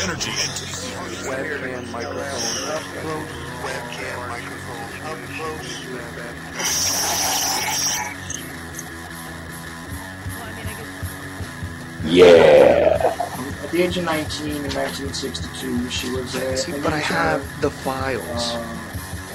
energy into webcam microphone up close. Webcam microphone up close. Yeah. At the age of 19 in 1962, she was a... See, but I have the files.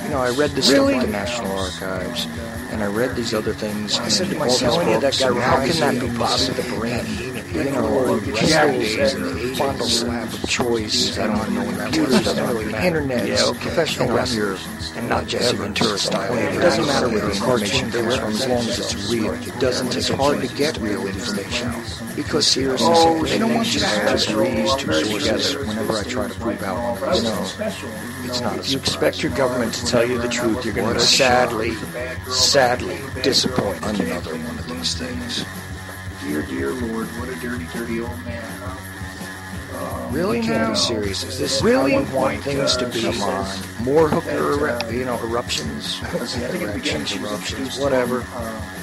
You know, I read this stuff at the National Archives, and I read these other things. I said to myself, how can that be possible? The brain, you know, crystals and fondle slab of choice, and computers, the internet, professional wrestlers, and not just Ventura style. It doesn't matter where the information comes from, as long as it's real. It doesn't. It's hard to get real information because seriously, they don't want you to have degrees to together. Whenever I try to prove out, you know, it's not. If you expect your government to tell you the truth, you're going to sadly disappoint. Another one of these things. Dear Lord, what a dirty old man, huh? Really? Can't be serious. Is this really how you want things to be? Come on. More hooker, eruptions. Eruptions, whatever.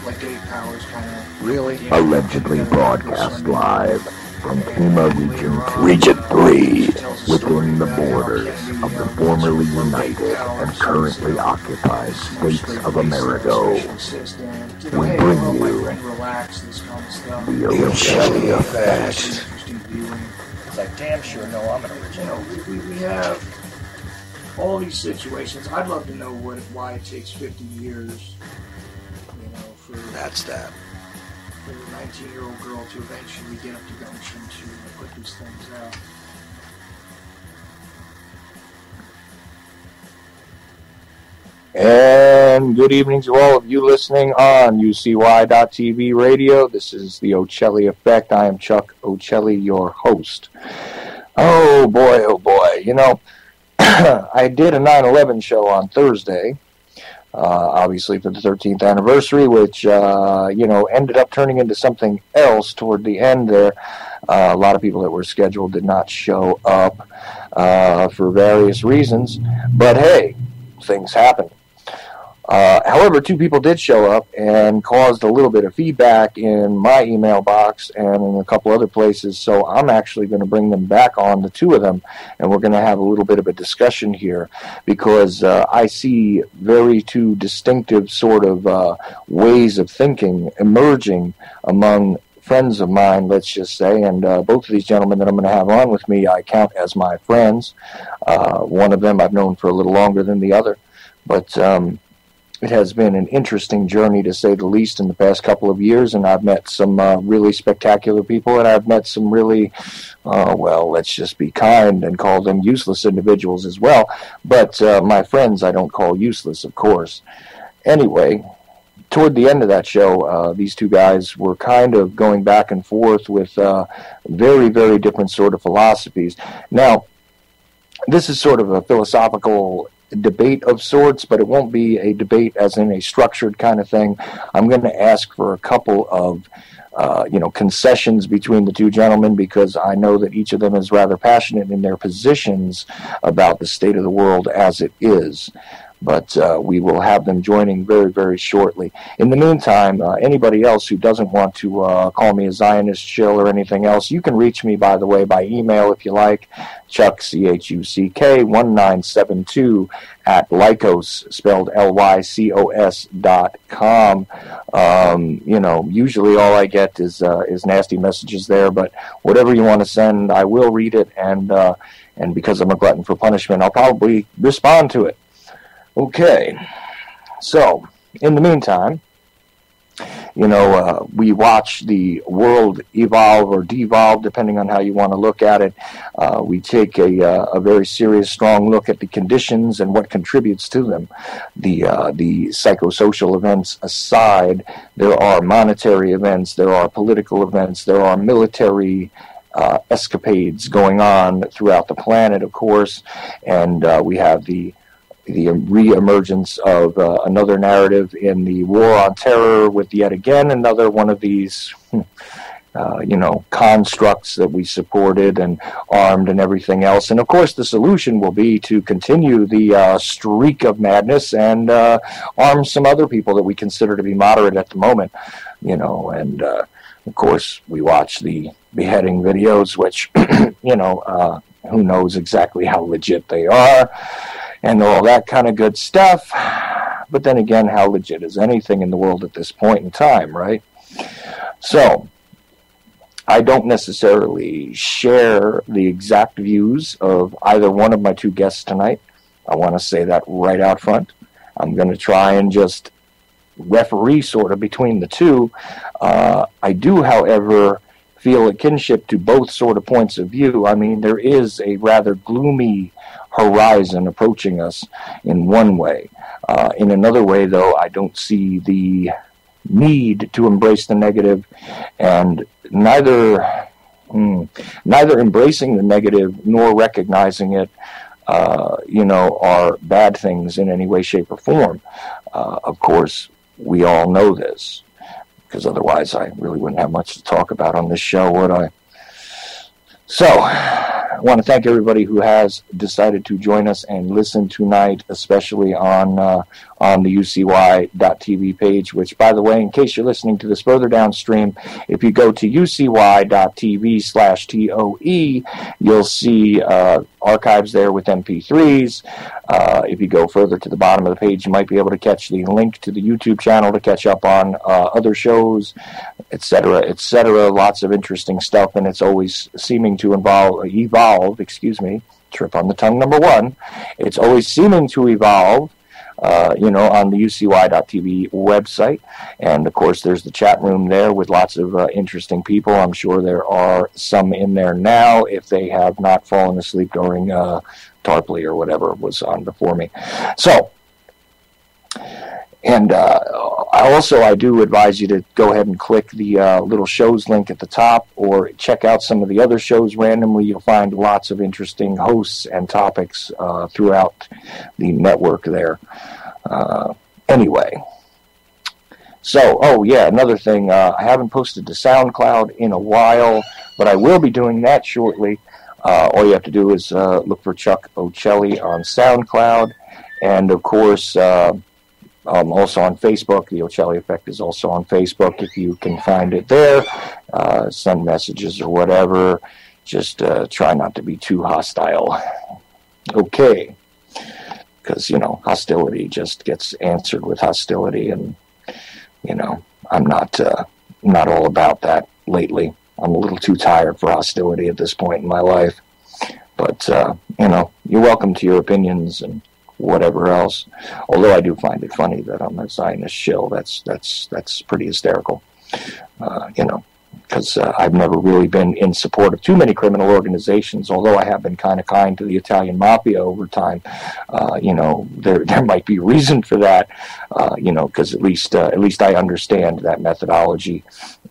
Like Dave Powers kind of... Really? Allegedly broadcast live from Pima Region 3, within the borders of the formerly united and currently occupied states of America. We bring you the Ochelli Effect. I damn sure know I'm an original. We have all these situations. I'd love to know why it takes 50 years, for a 19-year-old girl to eventually get up to gumption to put these things out. And good evening to all of you listening on UCY.TV radio. This is the Ochelli Effect. I am Chuck Ochelli, your host. Oh boy. I did a 9/11 show on Thursday, obviously for the 13th anniversary, which, ended up turning into something else toward the end there. A lot of people that were scheduled did not show up for various reasons, but hey, things happen. However, 2 people did show up and caused a little bit of feedback in my email box and in a couple other places, so I'm actually going to bring them back on, the 2 of them, and we're going to have a little bit of a discussion here because I see very 2 distinctive sort of ways of thinking emerging among friends of mine, let's just say, and both of these gentlemen that I'm going to have on with me I count as my friends. One of them I've known for a little longer than the other, but it has been an interesting journey, to say the least, in the past couple of years, and I've met some really spectacular people, and I've met some really, let's just be kind and call them useless individuals as well. But my friends I don't call useless, of course. Anyway, toward the end of that show, these 2 guys were kind of going back and forth with very, very different sort of philosophies. Now, this is sort of a philosophical debate of sorts, but it won't be a debate as in a structured kind of thing. I'm going to ask for a couple of concessions between the 2 gentlemen, because I know that each of them is rather passionate in their positions about the state of the world as it is. But we will have them joining very, very shortly. In the meantime, anybody else who doesn't want to call me a Zionist shill or anything else, you can reach me, by the way, by email if you like, Chuck, CHUCK1972 at Lycos, spelled LYCOS.com. Usually all I get is nasty messages there, but whatever you want to send, I will read it, and because I'm a glutton for punishment, I'll probably respond to it. Okay, so in the meantime, we watch the world evolve or devolve, depending on how you want to look at it. We take a very serious, strong look at the conditions and what contributes to them. The psychosocial events aside, there are monetary events, there are political events, there are military escapades going on throughout the planet, of course, and we have the re-emergence of another narrative in the war on terror, with yet again another one of these constructs that we supported and armed and everything else. And of course the solution will be to continue the streak of madness and arm some other people that we consider to be moderate at the moment, and of course we watch the beheading videos, which who knows exactly how legit they are, and all that kind of good stuff. But then again, how legit is anything in the world at this point in time, right? So, I don't necessarily share the exact views of either one of my two guests tonight. I want to say that right out front. I'm going to try and just referee sort of between the two. I do, however, feel a kinship to both sort of points of view. I mean, there is a rather gloomy horizon approaching us in one way. In another way, though, I don't see the need to embrace the negative, and neither embracing the negative nor recognizing it, are bad things in any way, shape, or form. Of course, we all know this, because otherwise I really wouldn't have much to talk about on this show, would I? So, I want to thank everybody who has decided to join us and listen tonight, especially on the UCY.tv page, which, by the way, in case you're listening to this further downstream, if you go to ucy.tv/TOE, you'll see archives there with MP3s. If you go further to the bottom of the page, you might be able to catch the link to the YouTube channel to catch up on other shows, etc., etc. Lots of interesting stuff, and it's always seeming to evolve, trip on the tongue number one. It's always seeming to evolve, on the UCY.tv website. And, of course, there's the chat room there with lots of interesting people. I'm sure there are some in there now if they have not fallen asleep during Tarpley or whatever was on before me. So, and I do advise you to go ahead and click the little shows link at the top, or check out some of the other shows randomly. You'll find lots of interesting hosts and topics throughout the network there. Anyway, so, another thing. I haven't posted to SoundCloud in a while, but I will be doing that shortly. All you have to do is look for Chuck Ochelli on SoundCloud, and, of course, also on Facebook. The Ochelli Effect is also on Facebook if you can find it there. Send messages or whatever. Just try not to be too hostile. Okay. Because, hostility just gets answered with hostility, and, I'm not all about that lately. I'm a little too tired for hostility at this point in my life. But, you're welcome to your opinions and whatever else. Although I do find it funny that I'm a Zionist shill. That's pretty hysterical. Because I've never really been in support of too many criminal organizations, although I have been kind of kind to the Italian mafia over time. There might be reason for that, because at least I understand that methodology.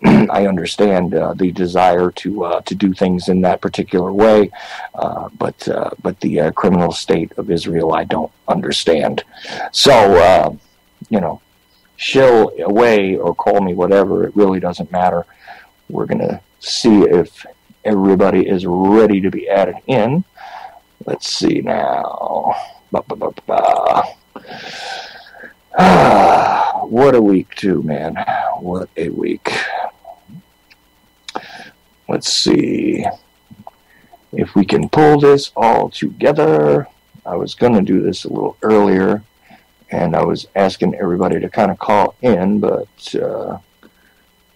I understand the desire to do things in that particular way, but the criminal state of Israel I don't understand. So, shill away or call me whatever, it really doesn't matter. We're going to see if everybody is ready to be added in. Let's see now. What a week, too, man. What a week. Let's see if we can pull this all together. I was going to do this a little earlier, and I was asking everybody to kind of call in, but, of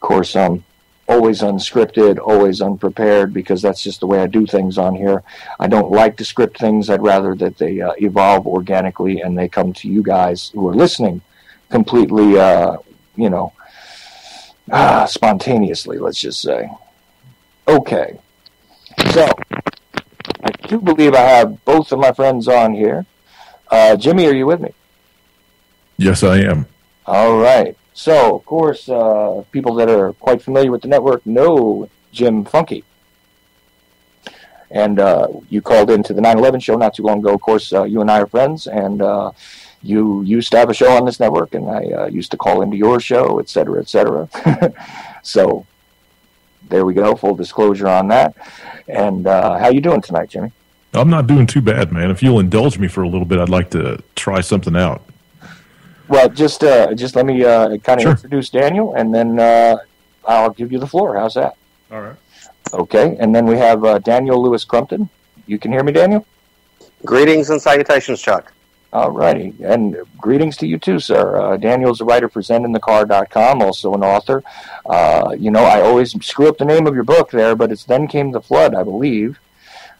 course, I'm always unscripted, always unprepared, because that's just the way I do things on here. I don't like to script things. I'd rather that they evolve organically and they come to you guys who are listening completely, spontaneously, let's just say. Okay. So, I do believe I have both of my friends on here. Jimmy, are you with me? Yes, I am. All right. So, of course, people that are quite familiar with the network know Jim Funky. And you called into the 9/11 show not too long ago. Of course, you and I are friends, and you used to have a show on this network, and I used to call into your show, et cetera, et cetera. So, there we go, full disclosure on that. And how you doing tonight, Jimmy? I'm not doing too bad, man. If you'll indulge me for a little bit, I'd like to try something out. Well, just let me kind of introduce Daniel, and then I'll give you the floor. How's that? All right. Okay, and then we have Daniel Lewis Crumpton. You can hear me, Daniel? Greetings and salutations, Chuck. All righty, and greetings to you too, sir. Daniel's a writer for ZenInTheCar.com, also an author. I always screw up the name of your book there, but it's Then Came the Flood, I believe,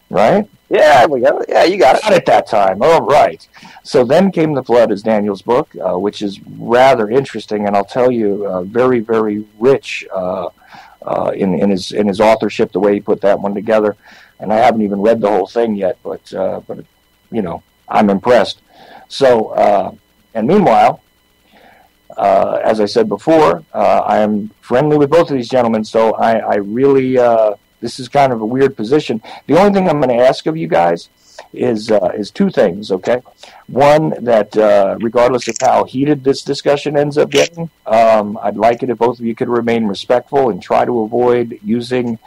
right? Yeah, we got it. Yeah, you got it. Got it that time. All right. So Then Came the Flood is Daniel's book, which is rather interesting, and I'll tell you, very, very rich in his authorship, the way he put that one together. And I haven't even read the whole thing yet, but I'm impressed. So, and meanwhile, as I said before, I am friendly with both of these gentlemen, so I really, this is kind of a weird position. The only thing I'm going to ask of you guys is two things, okay? One, that regardless of how heated this discussion ends up getting, I'd like it if both of you could remain respectful and try to avoid using,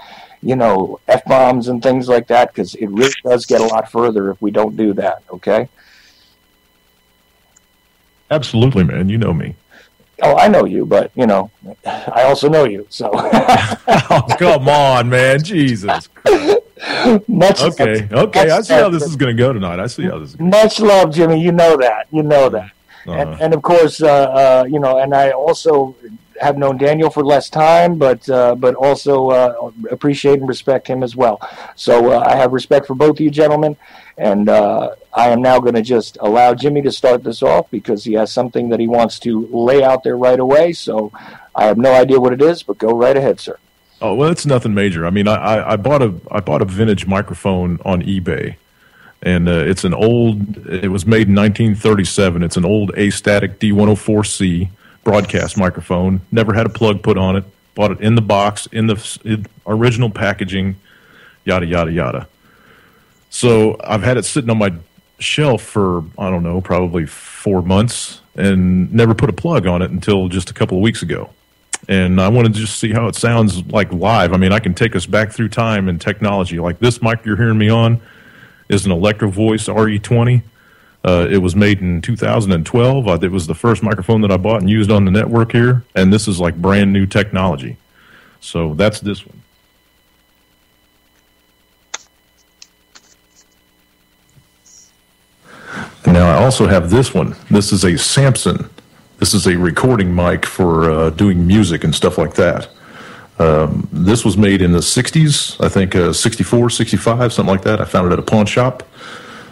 F-bombs and things like that, because it really does get a lot further if we don't do that, okay? Absolutely, man. You know me. Oh, I know you, but, I also know you, so. Oh, come on, man. Jesus Christ. Okay. I see how this is going to go tonight. I see how this is going to go. Much love, Jimmy. You know that. And of course, and I also have known Daniel for less time, but also appreciate and respect him as well. So I have respect for both of you gentlemen, and I am now going to just allow Jimmy to start this off because he has something that he wants to lay out there right away. So I have no idea what it is, but go right ahead, sir. Oh, well, it's nothing major. I mean, I bought a vintage microphone on eBay, and it's an old. It was made in 1937. It's an old A-static D104C broadcast microphone. Never had a plug put on it. Bought it in the box, in the original packaging, yada yada yada. So I've had it sitting on my shelf for, I don't know, probably 4 months, and never put a plug on it until just a couple of weeks ago. And I wanted to just see how it sounds like live. I mean, I can take us back through time and technology. Like this mic you're hearing me on is an Electro Voice RE20. It was made in 2012. It was the first microphone that I bought and used on the network here, and this is like brand new technology. So that's this one. And now I also have this one. This is a Samson. This is a recording mic for doing music and stuff like that. This was made in the 60s, I think 64, 65, something like that. I found it at a pawn shop.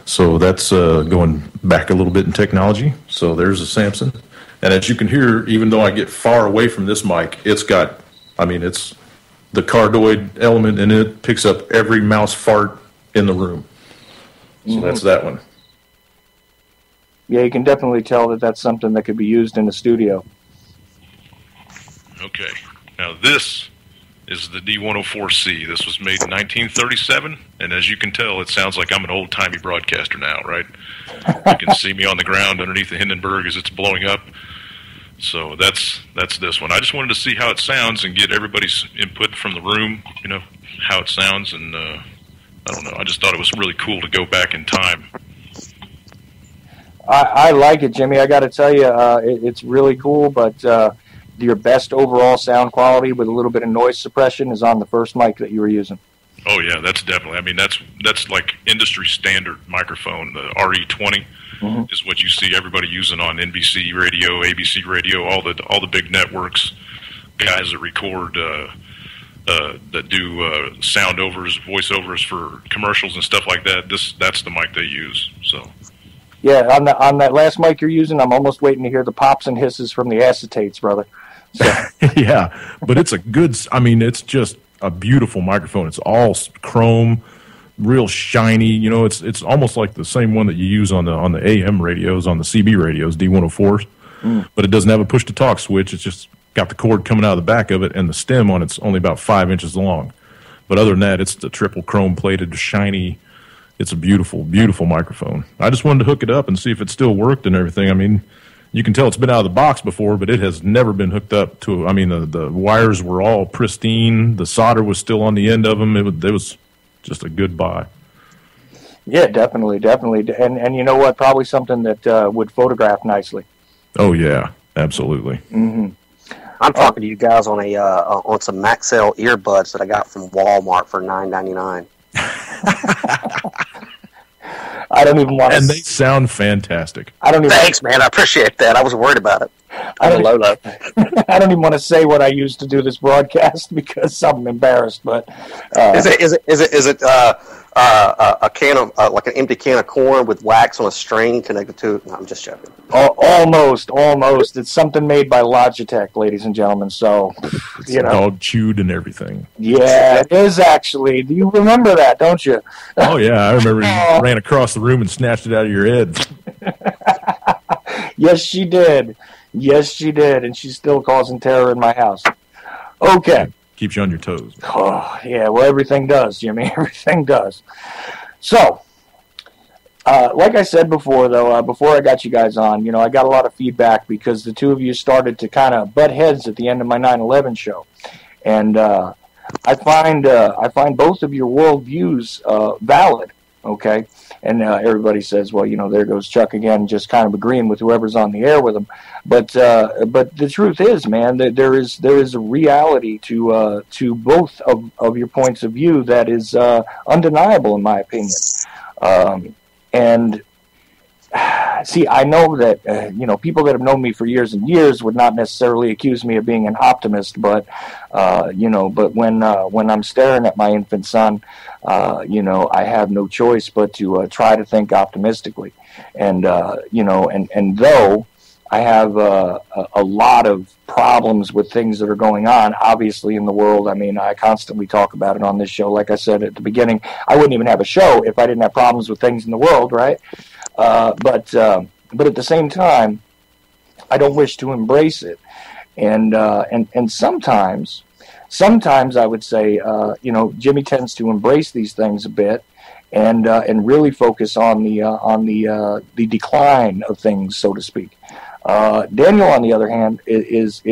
So that's going back a little bit in technology. So there's a Samson. And as you can hear, even though I get far away from this mic, it's got, it's the cardioid element in it, picks up every mouse fart in the room. So that's that one. Yeah, you can definitely tell that that's something that could be used in a studio. Okay. Now this is the D104C. This was made in 1937, and as you can tell, it sounds like I'm an old-timey broadcaster now, right? You can see me on the ground underneath the Hindenburg as it's blowing up. So that's this one. I just wanted to see how it sounds and get everybody's input from the room, how it sounds, and I don't know. I just thought it was really cool to go back in time. I like it, Jimmy. I got to tell you, it's really cool, but your best overall sound quality with a little bit of noise suppression is on the first mic that you were using. Oh, yeah, that's definitely. That's like industry standard microphone. The RE20 is what you see everybody using on NBC radio, ABC radio, all the big networks, guys that record, that do soundovers, voiceovers for commercials and stuff like that. That's the mic they use, so... Yeah, on that last mic you're using, I'm almost waiting to hear the pops and hisses from the acetates, brother. So. Yeah, but it's a good, it's just a beautiful microphone. It's all chrome, real shiny. It's almost like the same one that you use on the AM radios, on the CB radios, D104s. But it doesn't have a push-to-talk switch. It's just got the cord coming out of the back of it, and the stem on it's only about 5 inches long. But other than that, it's the triple chrome-plated, shiny. It's a beautiful, beautiful microphone. I just wanted to hook it up and see if it still worked and everything. You can tell it's been out of the box before, but it has never been hooked up to, the wires were all pristine. The solder was still on the end of them. It was just a good buy. Yeah, definitely. And you know what? Probably something that would photograph nicely. Oh, yeah, absolutely. Mm-hmm. I'm talking to you guys on on some Maxell earbuds that I got from Walmart for $9.99. I don't even want to. And they sound fantastic. I don't even. Thanks, man. I appreciate that. I was worried about it. I don't even want to say what I used to do this broadcast because I'm embarrassed. But is it a can of like an empty can of corn with wax on a string connected to it? No, I'm just joking. Almost. It's something made by Logitech, ladies and gentlemen. So, dog chewed and everything. Yeah, it is actually. Do you remember that? Don't you? Oh yeah, I remember you ran across the room and snatched it out of your head. Yes, she did. And she's still causing terror in my house. Okay. Keeps you on your toes. Oh, yeah, well, everything does, Jimmy. Everything does. So, like I said before, though, before I got you guys on, I got a lot of feedback because the two of you started to kind of butt heads at the end of my 9/11 show. And I find both of your worldviews valid, okay? And everybody says, well, there goes Chuck again, just kind of agreeing with whoever's on the air with him. But the truth is, man, that there is a reality to both of your points of view that is undeniable, in my opinion. And see, I know that people that have known me for years and years would not necessarily accuse me of being an optimist, but but when I'm staring at my infant son, I have no choice but to try to think optimistically, and and though I have a lot of problems with things that are going on, obviously, in the world. I mean, I constantly talk about it on this show. Like I said at the beginning, I wouldn't even have a show if I didn't have problems with things in the world, right? But at the same time, I don't wish to embrace it. And sometimes I would say, Jimmy tends to embrace these things a bit, and really focus on the decline of things, so to speak. Daniel, on the other hand, is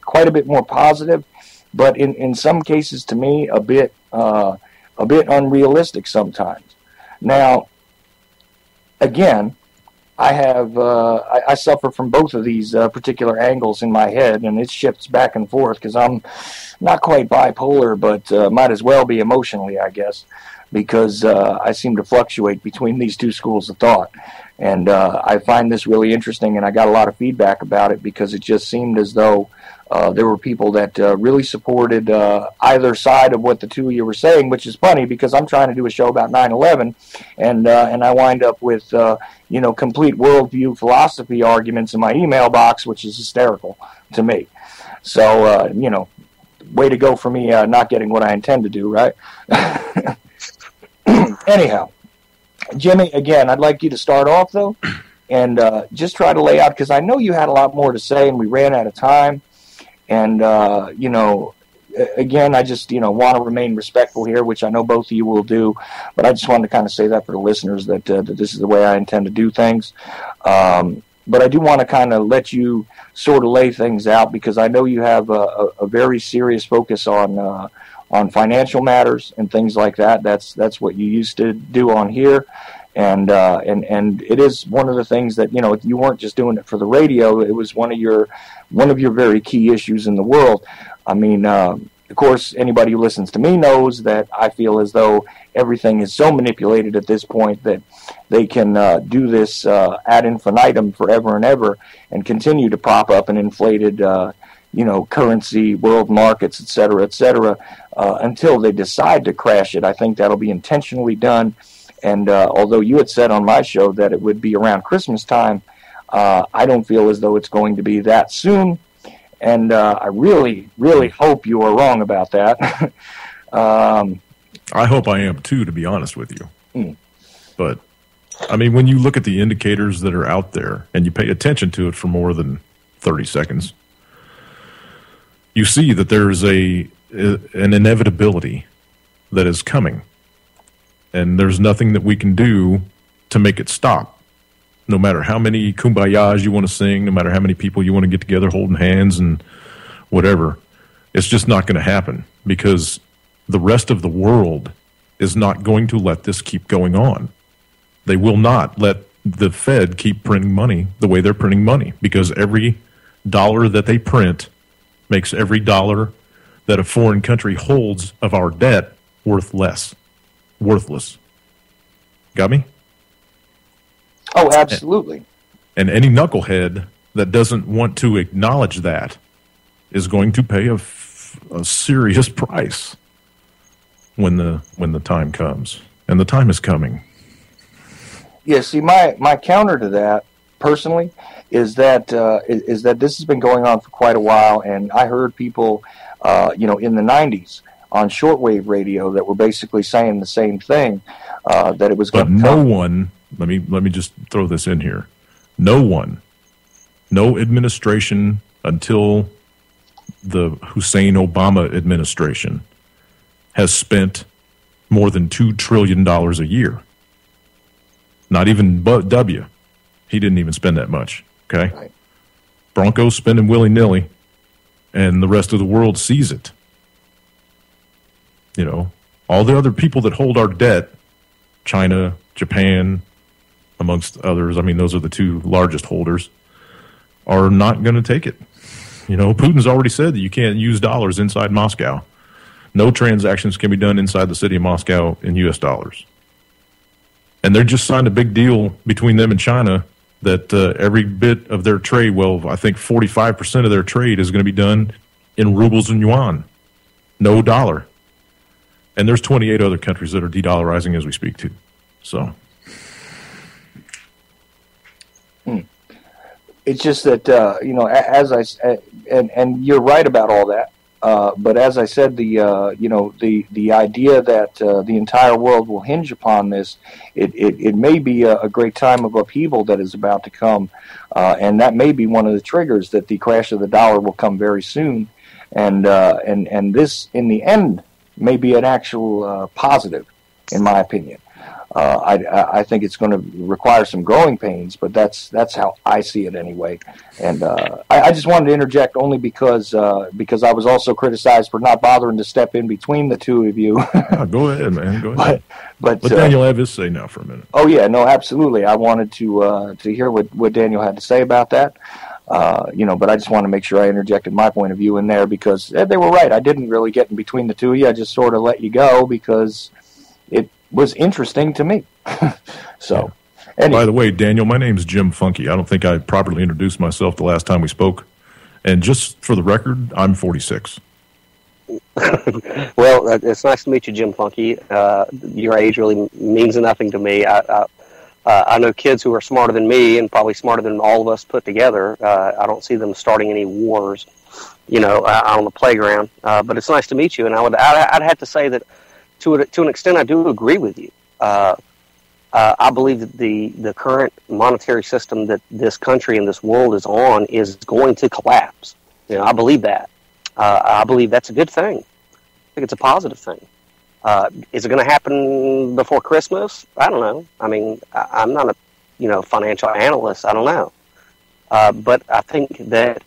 quite a bit more positive, but in some cases, to me, a bit unrealistic sometimes. Now, again, I suffer from both of these particular angles in my head, and it shifts back and forth because I'm not quite bipolar, but might as well be emotionally, I guess, because I seem to fluctuate between these two schools of thought. And I find this really interesting, and I got a lot of feedback about it because it just seemed as though there were people that really supported either side of what the two of you were saying, which is funny because I'm trying to do a show about 9/11, and I wind up with complete worldview philosophy arguments in my email box, which is hysterical to me. So way to go for me not getting what I intend to do, right? Anyhow, Jimmy, again, I'd like you to start off though, and just try to lay out, because I know you had a lot more to say, and we ran out of time. And, again, I just, want to remain respectful here, which I know both of you will do. But I just wanted to kind of say that for the listeners, that this is the way I intend to do things. But I do want to kind of let you sort of lay things out, because I know you have a very serious focus on financial matters and things like that. That's what you used to do on here. And it is one of the things that, you weren't just doing it for the radio. It was one of your very key issues in the world. I mean, of course, anybody who listens to me knows that I feel as though everything is so manipulated at this point that they can do this ad infinitum forever and ever and continue to prop up an inflated, currency, world markets, et cetera, until they decide to crash it. I think that'll be intentionally done. And although you had said on my show that it would be around Christmas time, I don't feel as though it's going to be that soon. And I really, really hope you are wrong about that. I hope I am too, to be honest with you. But, I mean, when you look at the indicators that are out there and you pay attention to it for more than 30 seconds, you see that there's an inevitability that is coming. And there's nothing that we can do to make it stop. No matter how many kumbayas you want to sing, no matter how many people you want to get together holding hands and whatever, it's just not going to happen, because the rest of the world is not going to let this keep going on. They will not let the Fed keep printing money the way they're printing money, because every dollar that they print makes every dollar that a foreign country holds of our debt worthless. Got me? Oh, absolutely. And any knucklehead that doesn't want to acknowledge that is going to pay a serious price when the time comes. And the time is coming. Yeah, see, my counter to that, personally, is that this has been going on for quite a while, and I heard people, in the 90s on shortwave radio that were basically saying the same thing, that it was going to come. No one, let me just throw this in here. No administration until the Hussein Obama administration has spent more than $2 trillion a year. Not even W. He didn't even spend that much. Okay? Right. Broncos spending willy-nilly, and the rest of the world sees it. All the other people that hold our debt, China, Japan, amongst others, I mean, those are the two largest holders, are not going to take it. Putin's already said that you can't use dollars inside Moscow. No transactions can be done inside the city of Moscow in U.S. dollars. And they just signed a big deal between them and China that every bit of their trade, I think 45% of their trade is going to be done in rubles and yuan, no dollar. And there's 28 other countries that are de-dollarizing as we speak too. So, it's just that as and you're right about all that. But as I said, the idea that the entire world will hinge upon this, it may be a great time of upheaval that is about to come, and that may be one of the triggers that the crash of the dollar will come very soon, and this in the end may be an actual positive, in my opinion. I think it's going to require some growing pains, but that's how I see it anyway. And I just wanted to interject only because I was also criticized for not bothering to step in between the two of you. Go ahead, man. Go ahead. But Let Daniel have his say now for a minute. Oh yeah, no, absolutely. I wanted to hear what Daniel had to say about that. But I just want to make sure I interjected my point of view in there because they were right. I didn't really get in between the two of you. I just sort of let you go because it was interesting to me. So, anyway. By the way, Daniel, my name's Jim Funky. I don't think I properly introduced myself the last time we spoke. And just for the record, I'm 46. Well, it's nice to meet you, Jim Funky. Your age really means nothing to me. I know kids who are smarter than me and probably smarter than all of us put together. I don't see them starting any wars, on the playground. But it's nice to meet you. And I'd have to say that to an extent, I do agree with you. I believe that the current monetary system that this country and this world is on is going to collapse. I believe that. I believe that's a good thing. I think it's a positive thing. Is it going to happen before Christmas? I don't know. I mean, I'm not a financial analyst. I don't know. But I think that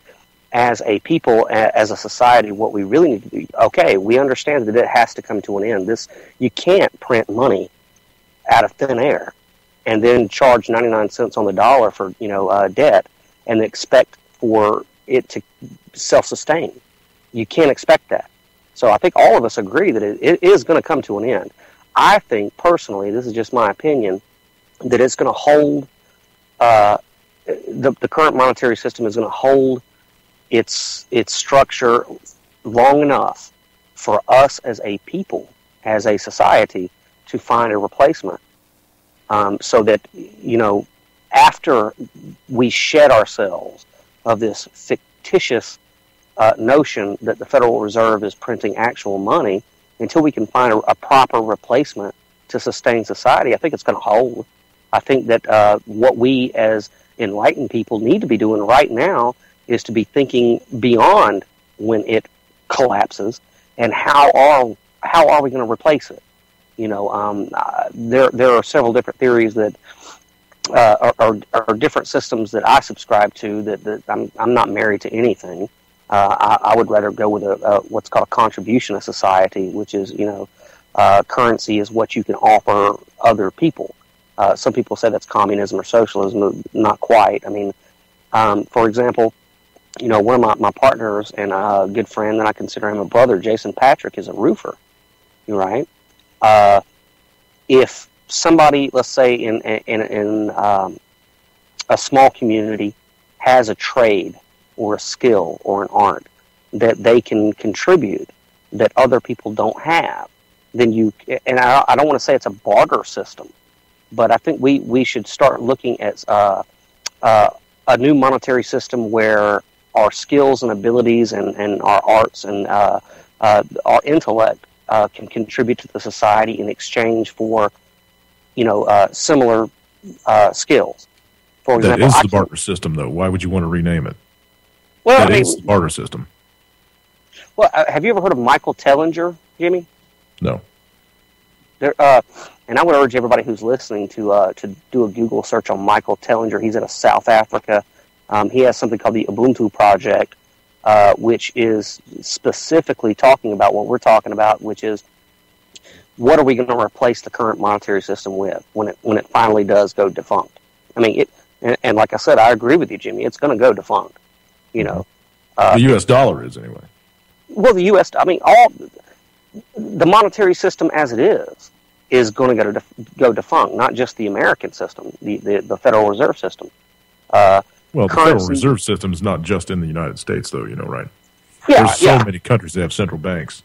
as a people, as a society, what we really need to do, okay, we understand that it has to come to an end. You can't print money out of thin air and then charge 99 cents on the dollar for, debt and expect for it to self-sustain. You can't expect that. So I think all of us agree that it is going to come to an end. I think, personally, this is just my opinion, that it's going to hold, the current monetary system is going to hold its structure long enough for us as a people, as a society, to find a replacement. So that, after we shed ourselves of this fictitious notion that the Federal Reserve is printing actual money, until we can find a proper replacement to sustain society, I think it's going to hold. I think that what we as enlightened people need to be doing right now is to be thinking beyond when it collapses and how are we going to replace it. There are several different theories that are different systems that I subscribe to. That I'm not married to anything. I would rather go with what's called a contributionist society, which is currency is what you can offer other people. Some people say that's communism or socialism. Not quite. I mean, for example, one of my partners and a good friend, and I consider him a brother, Jason Patrick, is a roofer. Right? If somebody, let's say in a small community has a trade or a skill or an art that they can contribute that other people don't have, then and I don't want to say it's a barter system, but I think we should start looking at a new monetary system where our skills and abilities and our arts and our intellect can contribute to the society in exchange for, similar skills. For example, that is the barter system, though. Why would you want to rename it? Well, that is the barter system. Well, have you ever heard of Michael Tellinger, Jimmy? No. There, and I would urge everybody who's listening to do a Google search on Michael Tellinger. He's out of South Africa. He has something called the Ubuntu Project, which is specifically talking about what we're talking about, which is what are we going to replace the current monetary system with when it finally does go defunct? I mean, and like I said, I agree with you, Jimmy. It's going to go defunct. The U.S. dollar is, anyway. Well, the U.S. I mean, the monetary system as it is going to go defunct. Not just the American system, the Federal Reserve System. Well, the Federal Reserve System is not just in the United States, though. Right? Yeah, there's so many countries that have central banks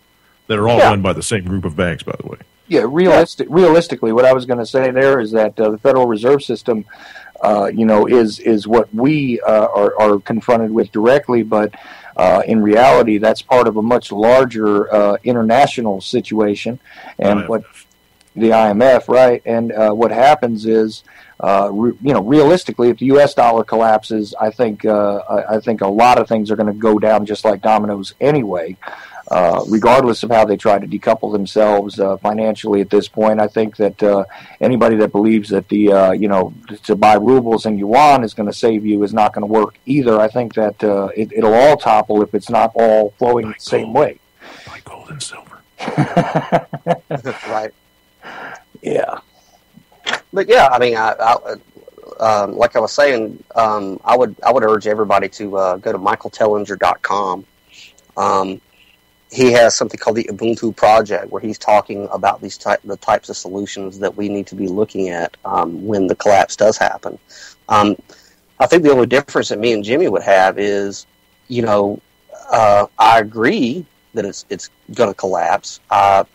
that are all run by the same group of banks. By the way. Yeah, realistically, what I was going to say there is that the Federal Reserve System, is what we are confronted with directly, but in reality, that's part of a much larger international situation, and IMF. what the IMF, right? And what happens is, realistically, if the U.S. dollar collapses, I think a lot of things are going to go down just like dominoes anyway. Regardless of how they try to decouple themselves financially at this point, I think that anybody that believes that to buy rubles and yuan is going to save you is not going to work either. I think that it'll all topple if it's not all flowing the same way. Like gold and silver. Right. Yeah. But yeah, I mean, I like I was saying, I would urge everybody to go to michaeltellinger.com. He has something called the Ubuntu Project, where he's talking about the types of solutions that we need to be looking at when the collapse does happen. I think the only difference that me and Jimmy would have is, I agree that it's going to collapse. How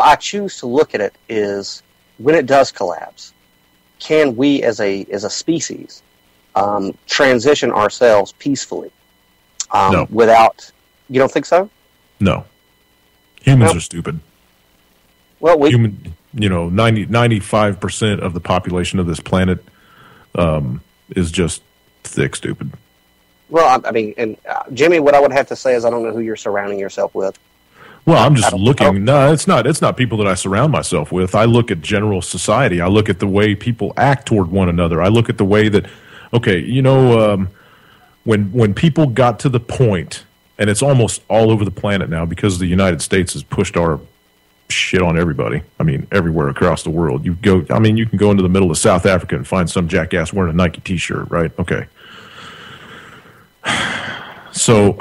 I choose to look at it is, when it does collapse, can we as a species transition ourselves peacefully No. without? You don't think so? No. Humans are stupid. Well, 95% of the population of this planet is just thick stupid. Well, I mean, and Jimmy, what I would have to say is I don't know who you're surrounding yourself with. Well, I'm just looking. No, it's not people that I surround myself with. I look at general society. I look at the way people act toward one another. I look at the way that, when people got to the point, and it's almost all over the planet now because the United States has pushed our shit on everybody. I mean, everywhere across the world. You can go into the middle of South Africa and find some jackass wearing a Nike T-shirt, right? Okay. So,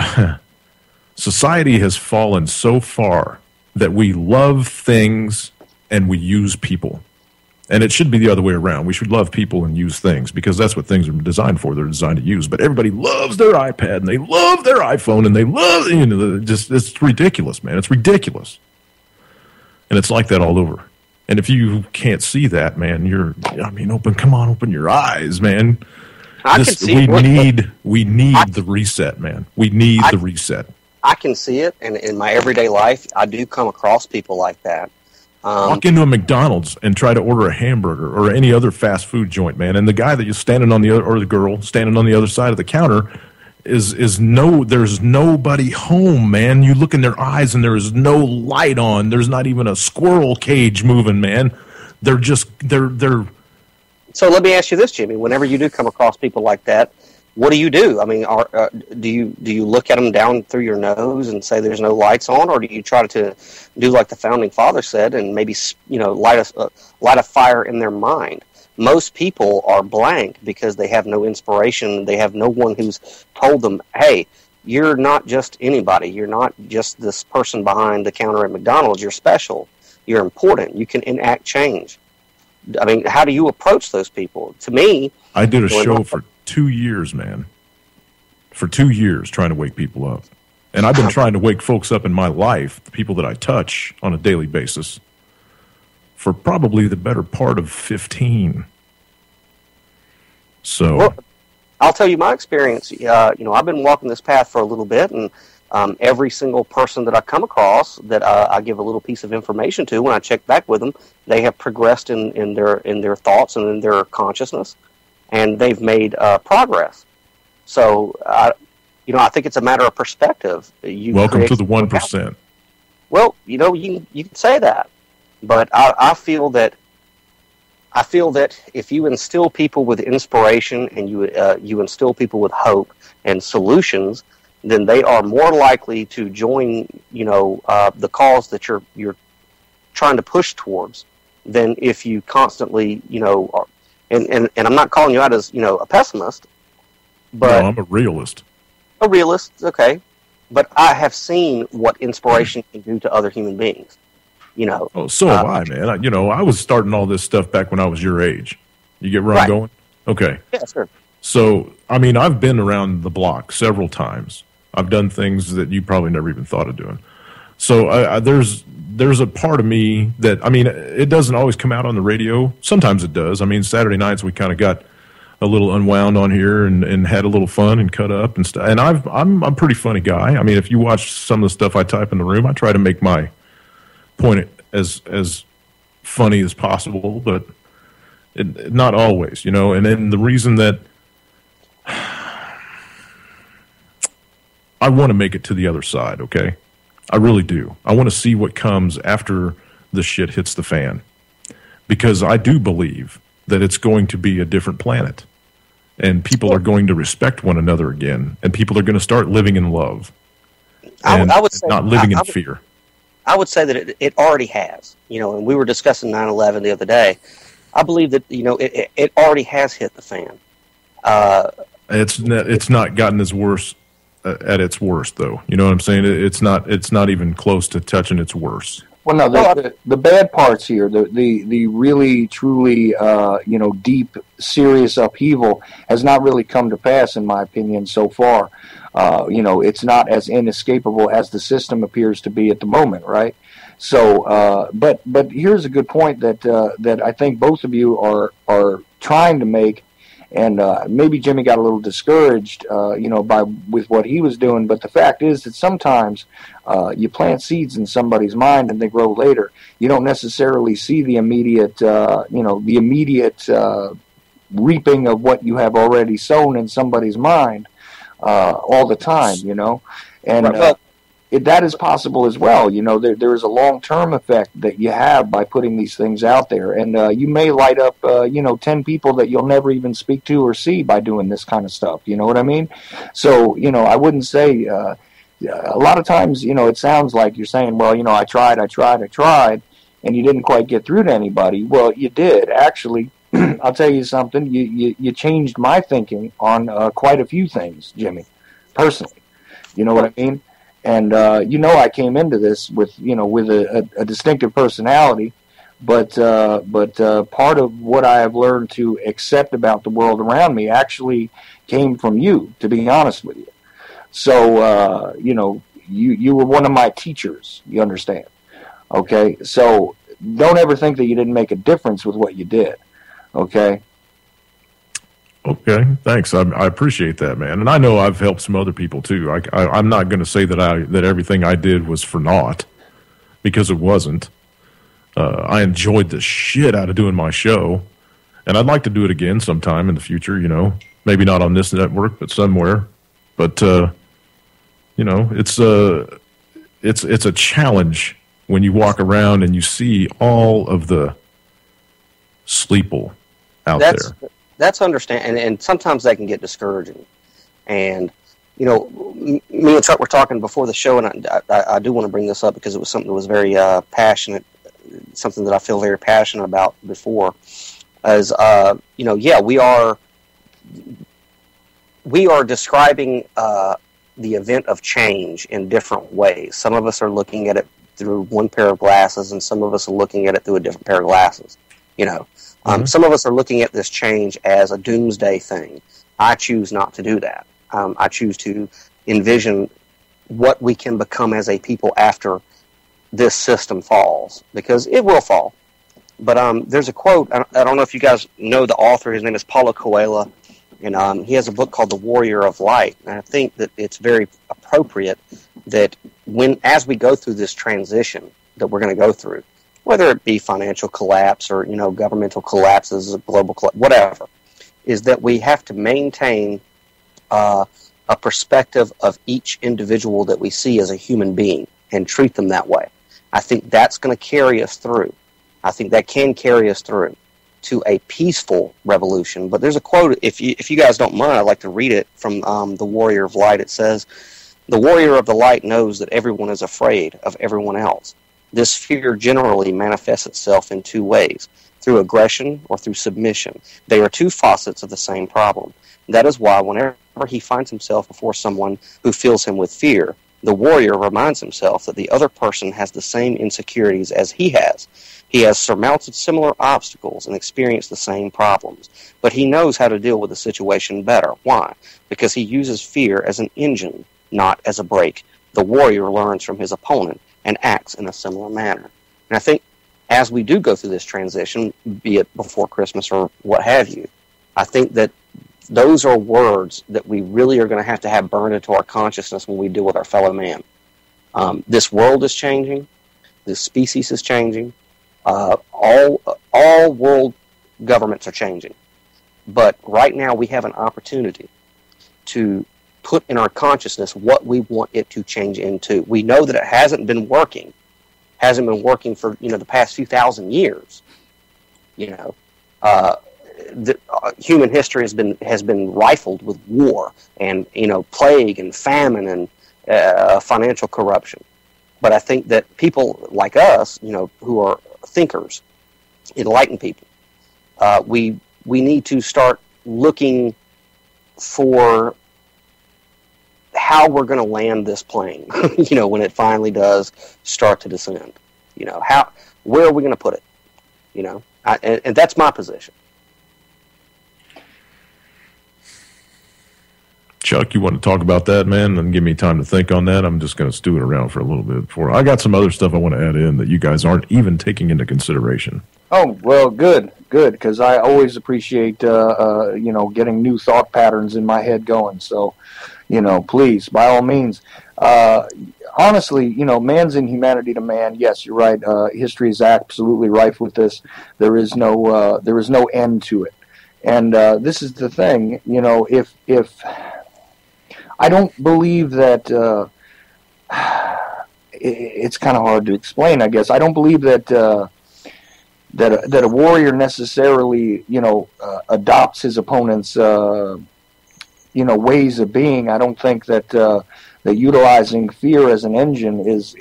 society has fallen so far that we love things and we use people. And it should be the other way around. We should love people and use things, because that's what things are designed for. They're designed to use. But everybody loves their iPad and they love their iPhone and they love, it's ridiculous, man. It's ridiculous. And it's like that all over. And if you can't see that, man, open your eyes, man. We need the reset, man. We need the reset. I can see it, and in my everyday life, I do come across people like that. Walk into a McDonald's and try to order a hamburger or any other fast food joint, man, and the guy that you're standing on the other, or the girl standing on the other side of the counter, there's nobody home, man. You look in their eyes and there is no light on. There's not even a squirrel cage moving, man. They're. So let me ask you this, Jimmy. Whenever you do come across people like that, what do? I mean, do you look at them down through your nose and say there's no lights on, or do you try to do like the founding father said and maybe light a fire in their mind? Most people are blank because they have no inspiration. They have no one who's told them, "Hey, you're not just anybody. You're not just this person behind the counter at McDonald's. You're special. You're important. You can enact change." I mean, how do you approach those people? To me, I did a show for 2 years, man. For 2 years, trying to wake people up. And I've been trying to wake folks up in my life, the people that I touch on a daily basis, for probably the better part of 15. So, well, I'll tell you my experience. I've been walking this path for a little bit, and every single person that I come across that I give a little piece of information to, when I check back with them, they have progressed in their thoughts and in their consciousness, and they've made progress. So, I think it's a matter of perspective. Welcome to the 1%. Well, you can say that, but I feel that if you instill people with inspiration and you instill people with hope and solutions, then they are more likely to join, the cause that you're trying to push towards, than if you constantly, are, and I'm not calling you out as, a pessimist, but no, I'm a realist. A realist, okay. But I have seen what inspiration can do to other human beings. Oh, so have I, man. I was starting all this stuff back when I was your age. You get where I'm going? Okay. Yeah, sure. So, I mean, I've been around the block several times. I've done things that you probably never even thought of doing. So there's a part of me that, I mean, it doesn't always come out on the radio. Sometimes it does. I mean, Saturday nights we kind of got a little unwound on here and had a little fun and cut up and stuff. And I'm a pretty funny guy. I mean, if you watch some of the stuff I type in the room, I try to make my point as funny as possible, but not always, And then the reason that I want to make it to the other side, okay? I really do. I want to see what comes after the shit hits the fan, because I do believe that it's going to be a different planet, and people are going to respect one another again, and people are going to start living in love, and I would say, not living in fear. I would say that it already has, and we were discussing 9/11 the other day. I believe that, it already has hit the fan. It's not gotten as worse at its worst, though. You know what I'm saying? It's not even close to touching its worst. Well, no, the bad parts here, the really, truly, deep, serious upheaval has not really come to pass, in my opinion, so far. It's not as inescapable as the system appears to be at the moment, right? So, but here's a good point that I think both of you are trying to make. And maybe Jimmy got a little discouraged, with what he was doing. But the fact is that sometimes you plant seeds in somebody's mind and they grow later. You don't necessarily see the immediate, reaping of what you have already sown in somebody's mind all the time, And that is possible as well. There is a long-term effect that you have by putting these things out there. And you may light up, 10 people that you'll never even speak to or see by doing this kind of stuff. You know what I mean? So, I wouldn't say, a lot of times, it sounds like you're saying, well, I tried, and you didn't quite get through to anybody. Well, you did. Actually, I'll tell you something. You changed my thinking on quite a few things, Jimmy, personally. You know what I mean? And, I came into this with a distinctive personality, but part of what I have learned to accept about the world around me actually came from you, to be honest with you. So, you were one of my teachers, you understand? Okay? So don't ever think that you didn't make a difference with what you did, okay? Okay, thanks. I appreciate that, man. And I know I've helped some other people too. I'm not going to say that everything I did was for naught, because it wasn't. I enjoyed the shit out of doing my show, and I'd like to do it again sometime in the future. Maybe not on this network, but somewhere. But it's a challenge when you walk around and you see all of the sleeple out there. That's understand, and sometimes that can get discouraging. And me and Chuck were talking before the show, and I do want to bring this up because it was something that was very passionate, something that I feel very passionate about before. As we are describing the event of change in different ways. Some of us are looking at it through one pair of glasses, and some of us are looking at it through a different pair of glasses. Some of us are looking at this change as a doomsday thing. I choose not to do that. I choose to envision what we can become as a people after this system falls, because it will fall. But there's a quote, I don't know if you guys know the author, his name is Paulo Coelho, and he has a book called The Warrior of Light. And I think that it's very appropriate that as we go through this transition that we're going to go through, whether it be financial collapse or, governmental collapses, global collapse, whatever, is that we have to maintain a perspective of each individual that we see as a human being and treat them that way. I think that's going to carry us through. I think that can carry us through to a peaceful revolution. But there's a quote, if you guys don't mind, I'd like to read it from The Warrior of Light. It says, "The warrior of the light knows that everyone is afraid of everyone else. This fear generally manifests itself in two ways, through aggression or through submission. They are two facets of the same problem. That is why whenever he finds himself before someone who fills him with fear, the warrior reminds himself that the other person has the same insecurities as he has. He has surmounted similar obstacles and experienced the same problems, but he knows how to deal with the situation better. Why? Because he uses fear as an engine, not as a brake. The warrior learns from his opponent and acts in a similar manner." And I think as we do go through this transition, be it before Christmas or what have you, I think that those are words that we really are going to have burned into our consciousness when we deal with our fellow man. This world is changing. This species is changing. All world governments are changing. But right now we have an opportunity to put in our consciousness what we want it to change into. We know that it hasn't been working for the past few thousand years. Human history has been rifled with war and plague and famine and financial corruption. But I think that people like us, who are thinkers, enlightened people, we need to start looking for how we're going to land this plane, when it finally does start to descend. Where are we going to put it? And that's my position. Chuck, you want to talk about that, man, and give me time to think on that? I'm just going to stew it around for a little bit before I got some other stuff I want to add in that you guys aren't even taking into consideration. Oh, well, good, because I always appreciate, getting new thought patterns in my head going. So, please, by all means. Honestly, man's inhumanity to man. Yes, you're right. History is absolutely rife with this. There is no end to it. And this is the thing, if I don't believe that it's kind of hard to explain, I guess. I don't believe that that a warrior necessarily, adopts his opponent's, ways of being. I don't think that that utilizing fear as an engine is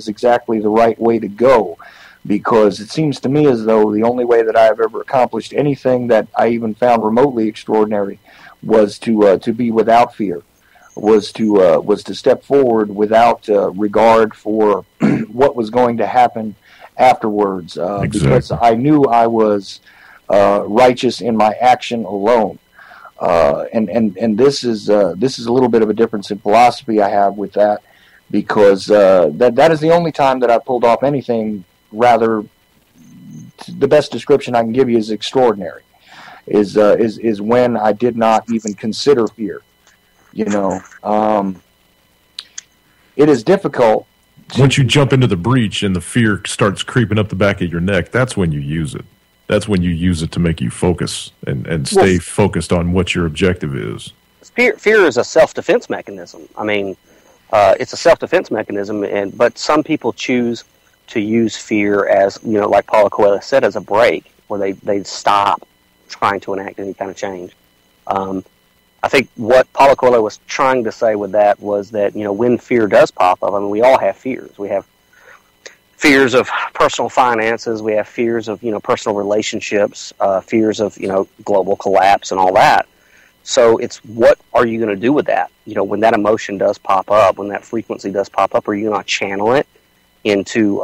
exactly the right way to go, because it seems to me as though the only way that I've ever accomplished anything that I even found remotely extraordinary was to be without fear, was to step forward without regard for what was going to happen afterwards, because I knew I was righteous in my action alone. And this is a little bit of a difference in philosophy I have with that, because that is the only time that I pulled off anything. Rather, the best description I can give you is extraordinary. Is when I did not even consider fear. It is difficult. Once you jump into the breach and the fear starts creeping up the back of your neck, that's when you use it. That's when you use it to make you focus and stay focused on what your objective is. Fear is a self-defense mechanism. I mean, it's a self-defense mechanism, but some people choose to use fear as, like Paulo Coelho said, as a brake, where they stop trying to enact any kind of change. I think what Paulo Coelho was trying to say with that was that, when fear does pop up, I mean, we all have fears. We have fears of personal finances. We have fears of, personal relationships, fears of, global collapse and all that. So it's, what are you going to do with that? When that emotion does pop up, when that frequency does pop up, are you going to channel it into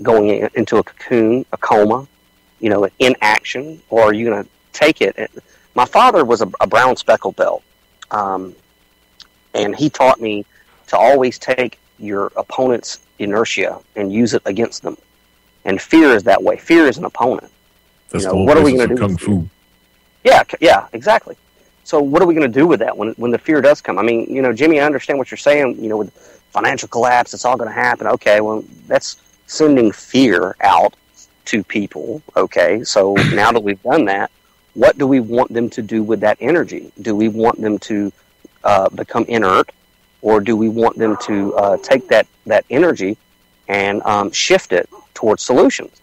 going into a cocoon, a coma, inaction, or are you going to take it? My father was a brown speckled belt, and he taught me to always take your opponent's inertia and use it against them. And fear is that way. Fear is an opponent. That's the whole what are we basis going to of do? Kung Fu. Yeah, exactly. So what are we going to do with that when the fear does come? I mean, Jimmy, I understand what you're saying. With financial collapse, it's all going to happen. Okay, well, that's sending fear out to people. Okay, so now that we've done that, what do we want them to do with that energy? Do we want them to become inert, or do we want them to take that energy and shift it towards solutions?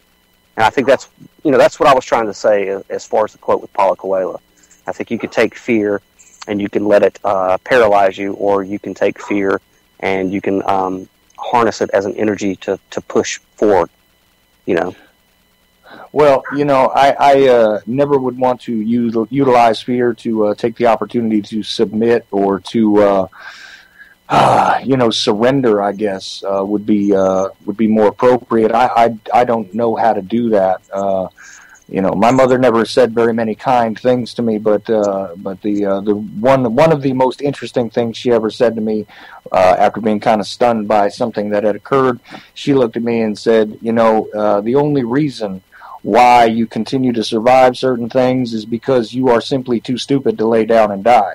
And I think that's what I was trying to say as far as the quote with Paulo Coelho. I think you could take fear and you can let it paralyze you, or you can take fear and you can harness it as an energy to push forward. Well, I never would want to utilize fear to take the opportunity to submit or to surrender, I guess, would be more appropriate. I don't know how to do that. My mother never said very many kind things to me, but the one of the most interesting things she ever said to me, after being kind of stunned by something that had occurred, she looked at me and said, the only reason why you continue to survive certain things is because you are simply too stupid to lay down and die.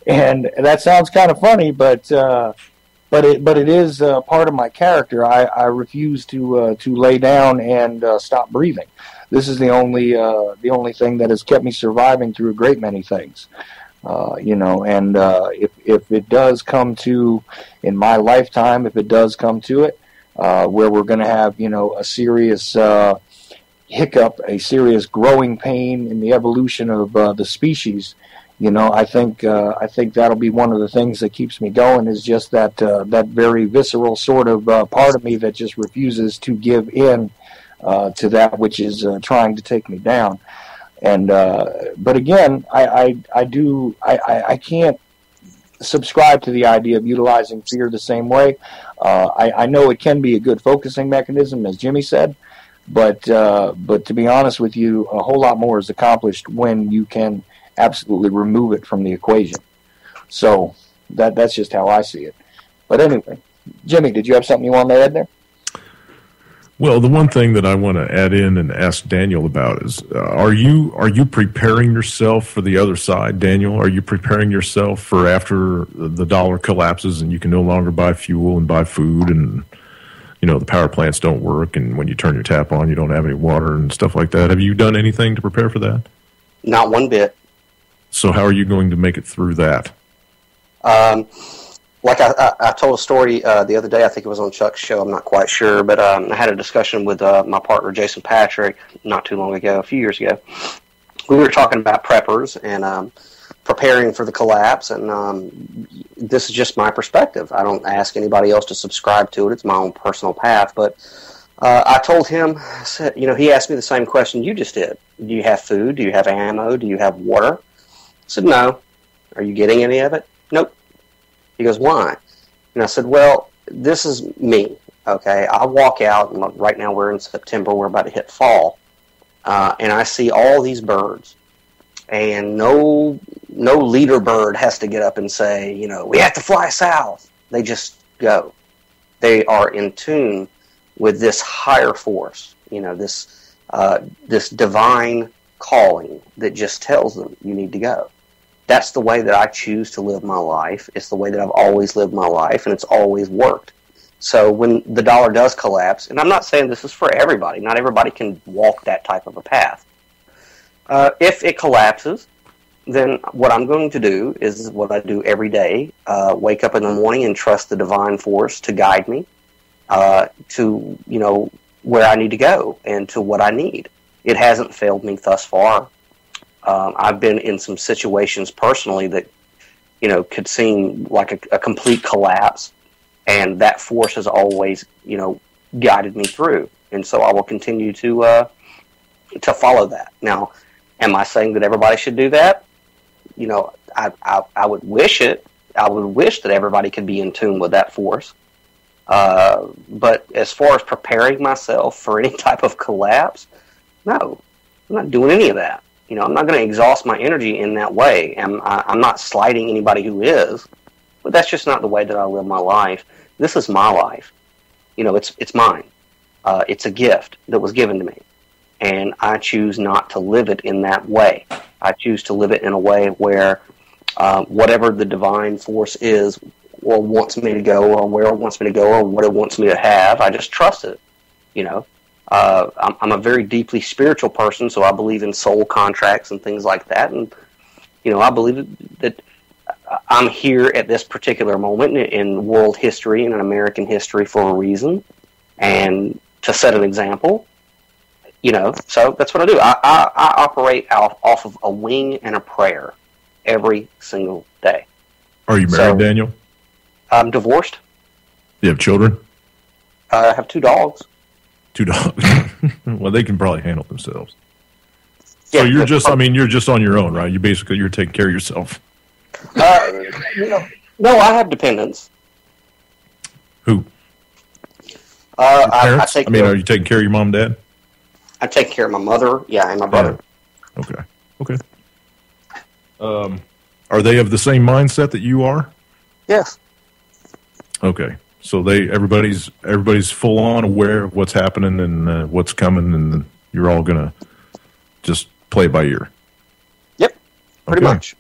And that sounds kind of funny, but it is part of my character. I refuse to lay down and stop breathing. This is the only thing that has kept me surviving through a great many things. And if it does come to, in my lifetime, if it does come to it, where we're going to have a serious hiccup, a serious growing pain in the evolution of the species. I think that'll be one of the things that keeps me going, is just that very visceral sort of part of me that just refuses to give in to that which is trying to take me down. And but again, I can't subscribe to the idea of utilizing fear the same way. I know it can be a good focusing mechanism, as Jimmy said, but to be honest with you, a whole lot more is accomplished when you can absolutely remove it from the equation. So that's just how I see it. But anyway, Jimmy, did you have something you wanted to add there? Well, the one thing that I want to add in and ask Daniel about is, are you preparing yourself for the other side, Daniel? Are you preparing yourself for after the dollar collapses and you can no longer buy fuel and buy food, and the power plants don't work, and when you turn your tap on, you don't have any water and stuff like that? Have you done anything to prepare for that? Not one bit. So how are you going to make it through that? Like I told a story the other day, I think it was on Chuck's show, I'm not quite sure, but I had a discussion with my partner, Jason Patrick, not too long ago, a few years ago. We were talking about preppers and preparing for the collapse, and this is just my perspective. I don't ask anybody else to subscribe to it. It's my own personal path, but I told him, I said, he asked me the same question you just did. Do you have food? Do you have ammo? Do you have water? I said, no. Are you getting any of it? Nope. He goes, why? And I said, well, this is me, okay? I walk out, and right now we're in September, we're about to hit fall, and I see all these birds, and no leader bird has to get up and say, we have to fly south. They just go. They are in tune with this higher force, this divine calling that just tells them you need to go. That's the way that I choose to live my life. It's the way that I've always lived my life, and it's always worked. So when the dollar does collapse, and I'm not saying this is for everybody. Not everybody can walk that type of a path. If it collapses, then what I'm going to do is what I do every day, wake up in the morning and trust the divine force to guide me to, where I need to go and to what I need. It hasn't failed me thus far. I've been in some situations personally that, could seem like a complete collapse, and that force has always, guided me through. And so I will continue to follow that. Now, am I saying that everybody should do that? I would wish it. I would wish that everybody could be in tune with that force. But as far as preparing myself for any type of collapse, no, I'm not doing any of that. You know, I'm not going to exhaust my energy in that way. I'm not slighting anybody who is, but that's just not the way that I live my life. This is my life. You know, it's mine. It's a gift that was given to me, and I choose not to live it in that way. I choose to live it in a way where whatever the divine force is, or wants me to go, or where it wants me to go, or what it wants me to have, I just trust it. You know, I'm a very deeply spiritual person, so I believe in soul contracts and things like that. And, you know, I believe that I'm here at this particular moment in world history and in American history for a reason, and to set an example. You know, so that's what I do. I operate off of a wing and a prayer every single day. Are you married, Daniel? I'm divorced. You have children? I have 2 dogs. 2 dogs. Well, they can probably handle themselves. Yeah, so you're just, I mean, you're just on your own, right? You're taking care of yourself. You know, no, I have dependents. Who? I take. I mean, are you taking care of your mom and dad? I take care of my mother, and my brother. Yeah. Okay. Are they of the same mindset that you are? Yes. Okay. So everybody's full on aware of what's happening and what's coming, and you're all gonna just play it by ear. Yep, pretty much.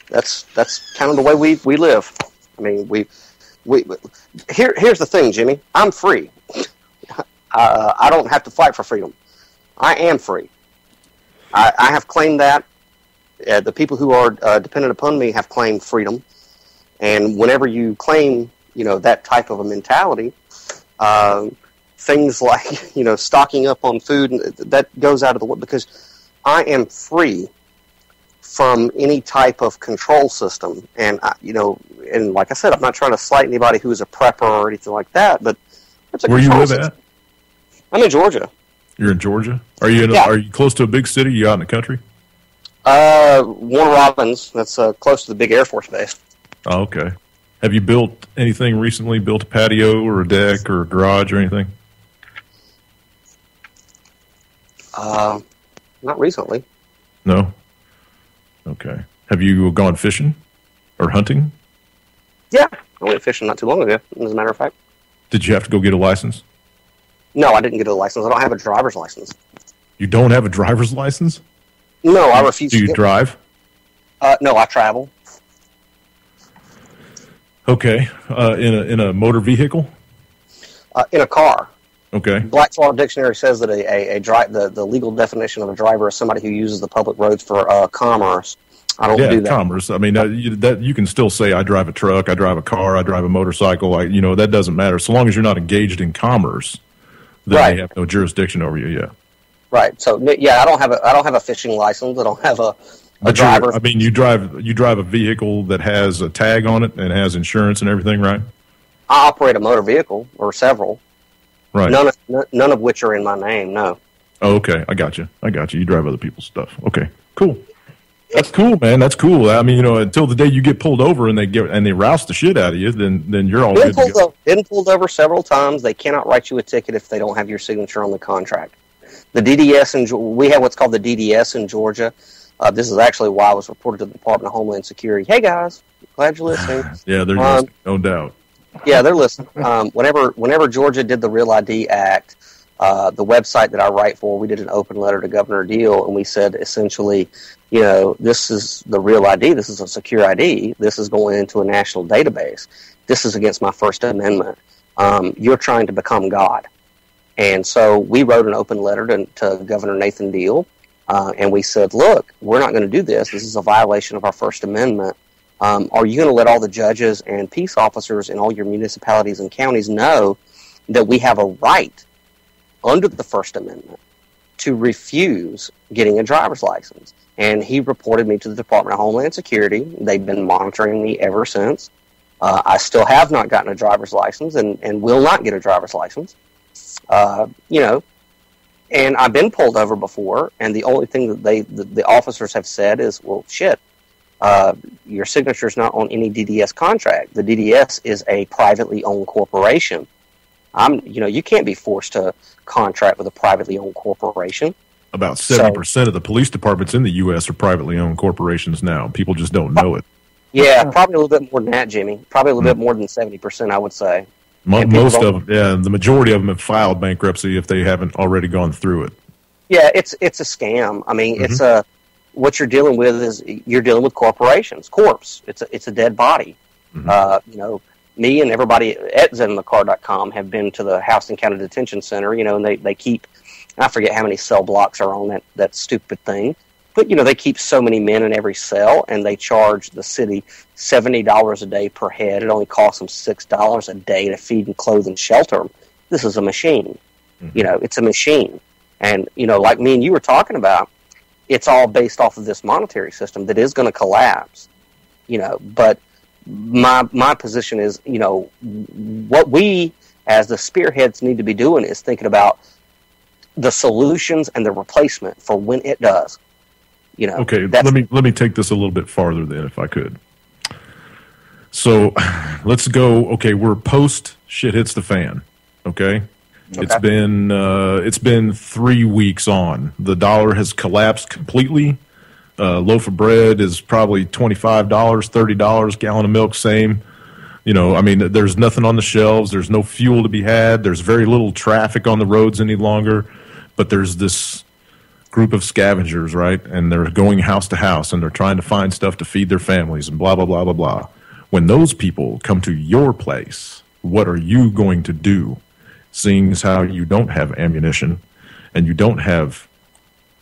That's kind of the way we live. I mean, here's the thing, Jimmy. I'm free. I don't have to fight for freedom. I am free. I have claimed that. The people who are dependent upon me have claimed freedom, and whenever you claim, you know, that type of a mentality, things like, you know, stocking up on food, that goes out of the way, because I am free from any type of control system. And, you know, and like I said, I'm not trying to slight anybody who is a prepper or anything like that, but it's a Where you live system. at? I'm in Georgia. You're in Georgia? Are you Are you close to a big city? You out in the country? Warner Robins. That's close to the big Air Force base. Oh, okay. Have you built anything recently? Built a patio or a deck or a garage or anything? Not recently. No? Okay. Have you gone fishing or hunting? Yeah, I went fishing not too long ago, as a matter of fact. Did you have to go get a license? No, I didn't get a license. I don't have a driver's license. You don't have a driver's license? No, I refuse to. Do you drive? No, I travel. Okay. In a motor vehicle? In a car. Okay. Black's Law Dictionary says that the legal definition of a driver is somebody who uses the public roads for commerce. I don't do that. Commerce. I mean, you can still say I drive a truck, I drive a car, I drive a motorcycle. That doesn't matter. So long as you're not engaged in commerce, then they have no jurisdiction over you. Yeah. Right. So yeah, I don't have a fishing license. I don't have a driver. I mean, you drive a vehicle that has a tag on it and has insurance and everything, right? I operate a motor vehicle or several. Right. None of which are in my name. No. Oh, okay. I got you. You drive other people's stuff. Okay. Cool. That's cool, man. That's cool. I mean, until the day you get pulled over and they roust the shit out of you, then you're all good to go. Been pulled over several times. They cannot write you a ticket if they don't have your signature on the contract. The DDS we have what's called the DDS in Georgia. This is actually why I was reported to the Department of Homeland Security. Hey guys, glad you're listening. Yeah, they're listening, no doubt. Yeah, they're listening. Whenever Georgia did the Real ID Act, the website that I write for, we did an open letter to Governor Deal, and we said essentially, this is the Real ID. This is a secure ID. This is going into a national database. This is against my First Amendment. You're trying to become God. And so we wrote an open letter to Governor Nathan Deal, and we said, look, we're not going to do this. This is a violation of our First Amendment. Are you going to let all the judges and peace officers in all your municipalities and counties know that we have a right under the First Amendment to refuse getting a driver's license? And he reported me to the Department of Homeland Security. They've been monitoring me ever since. I still have not gotten a driver's license and will not get a driver's license. And I've been pulled over before, and the only thing that the officers have said is, well, shit, Your signature is not on any DDS contract. The DDS is a privately owned corporation. You can't be forced to contract with a privately owned corporation. About 70% of the police departments in the U.S. are privately owned corporations now. People just don't know it. Yeah, probably a little bit more than that, Jimmy. Probably a little bit more than 70%, I would say. Most of them, the majority of them have filed bankruptcy if they haven't already gone through it. Yeah, it's a scam. I mean, what you're dealing with is you're dealing with corporations, corpse. It's a dead body. Mm-hmm. Me and everybody at ZenMcCar.com have been to the Houston County Detention Center, and they keep, I forget how many cell blocks are on that stupid thing, but, they keep so many men in every cell, and they charge the city $70 a day per head. It only costs them $6 a day to feed and clothe and shelter them. This is a machine. Mm-hmm. It's a machine. And, like me and you were talking about, it's all based off of this monetary system that is going to collapse, but my position is, what we as the spearheads need to be doing is thinking about the solutions and the replacement for when it does. Okay, let me take this a little bit farther then, if I could. So let's go. Okay, we're post shit hits the fan. Okay. It's been 3 weeks on. The dollar has collapsed completely. Loaf of bread is probably $25, $30. Gallon of milk, same. There's nothing on the shelves. There's no fuel to be had. There's very little traffic on the roads any longer. But there's this group of scavengers, right? And they're going house to house, and they're trying to find stuff to feed their families and blah, blah, blah, blah, blah. When those people come to your place, what are you going to do? Seeing as how you don't have ammunition and you don't have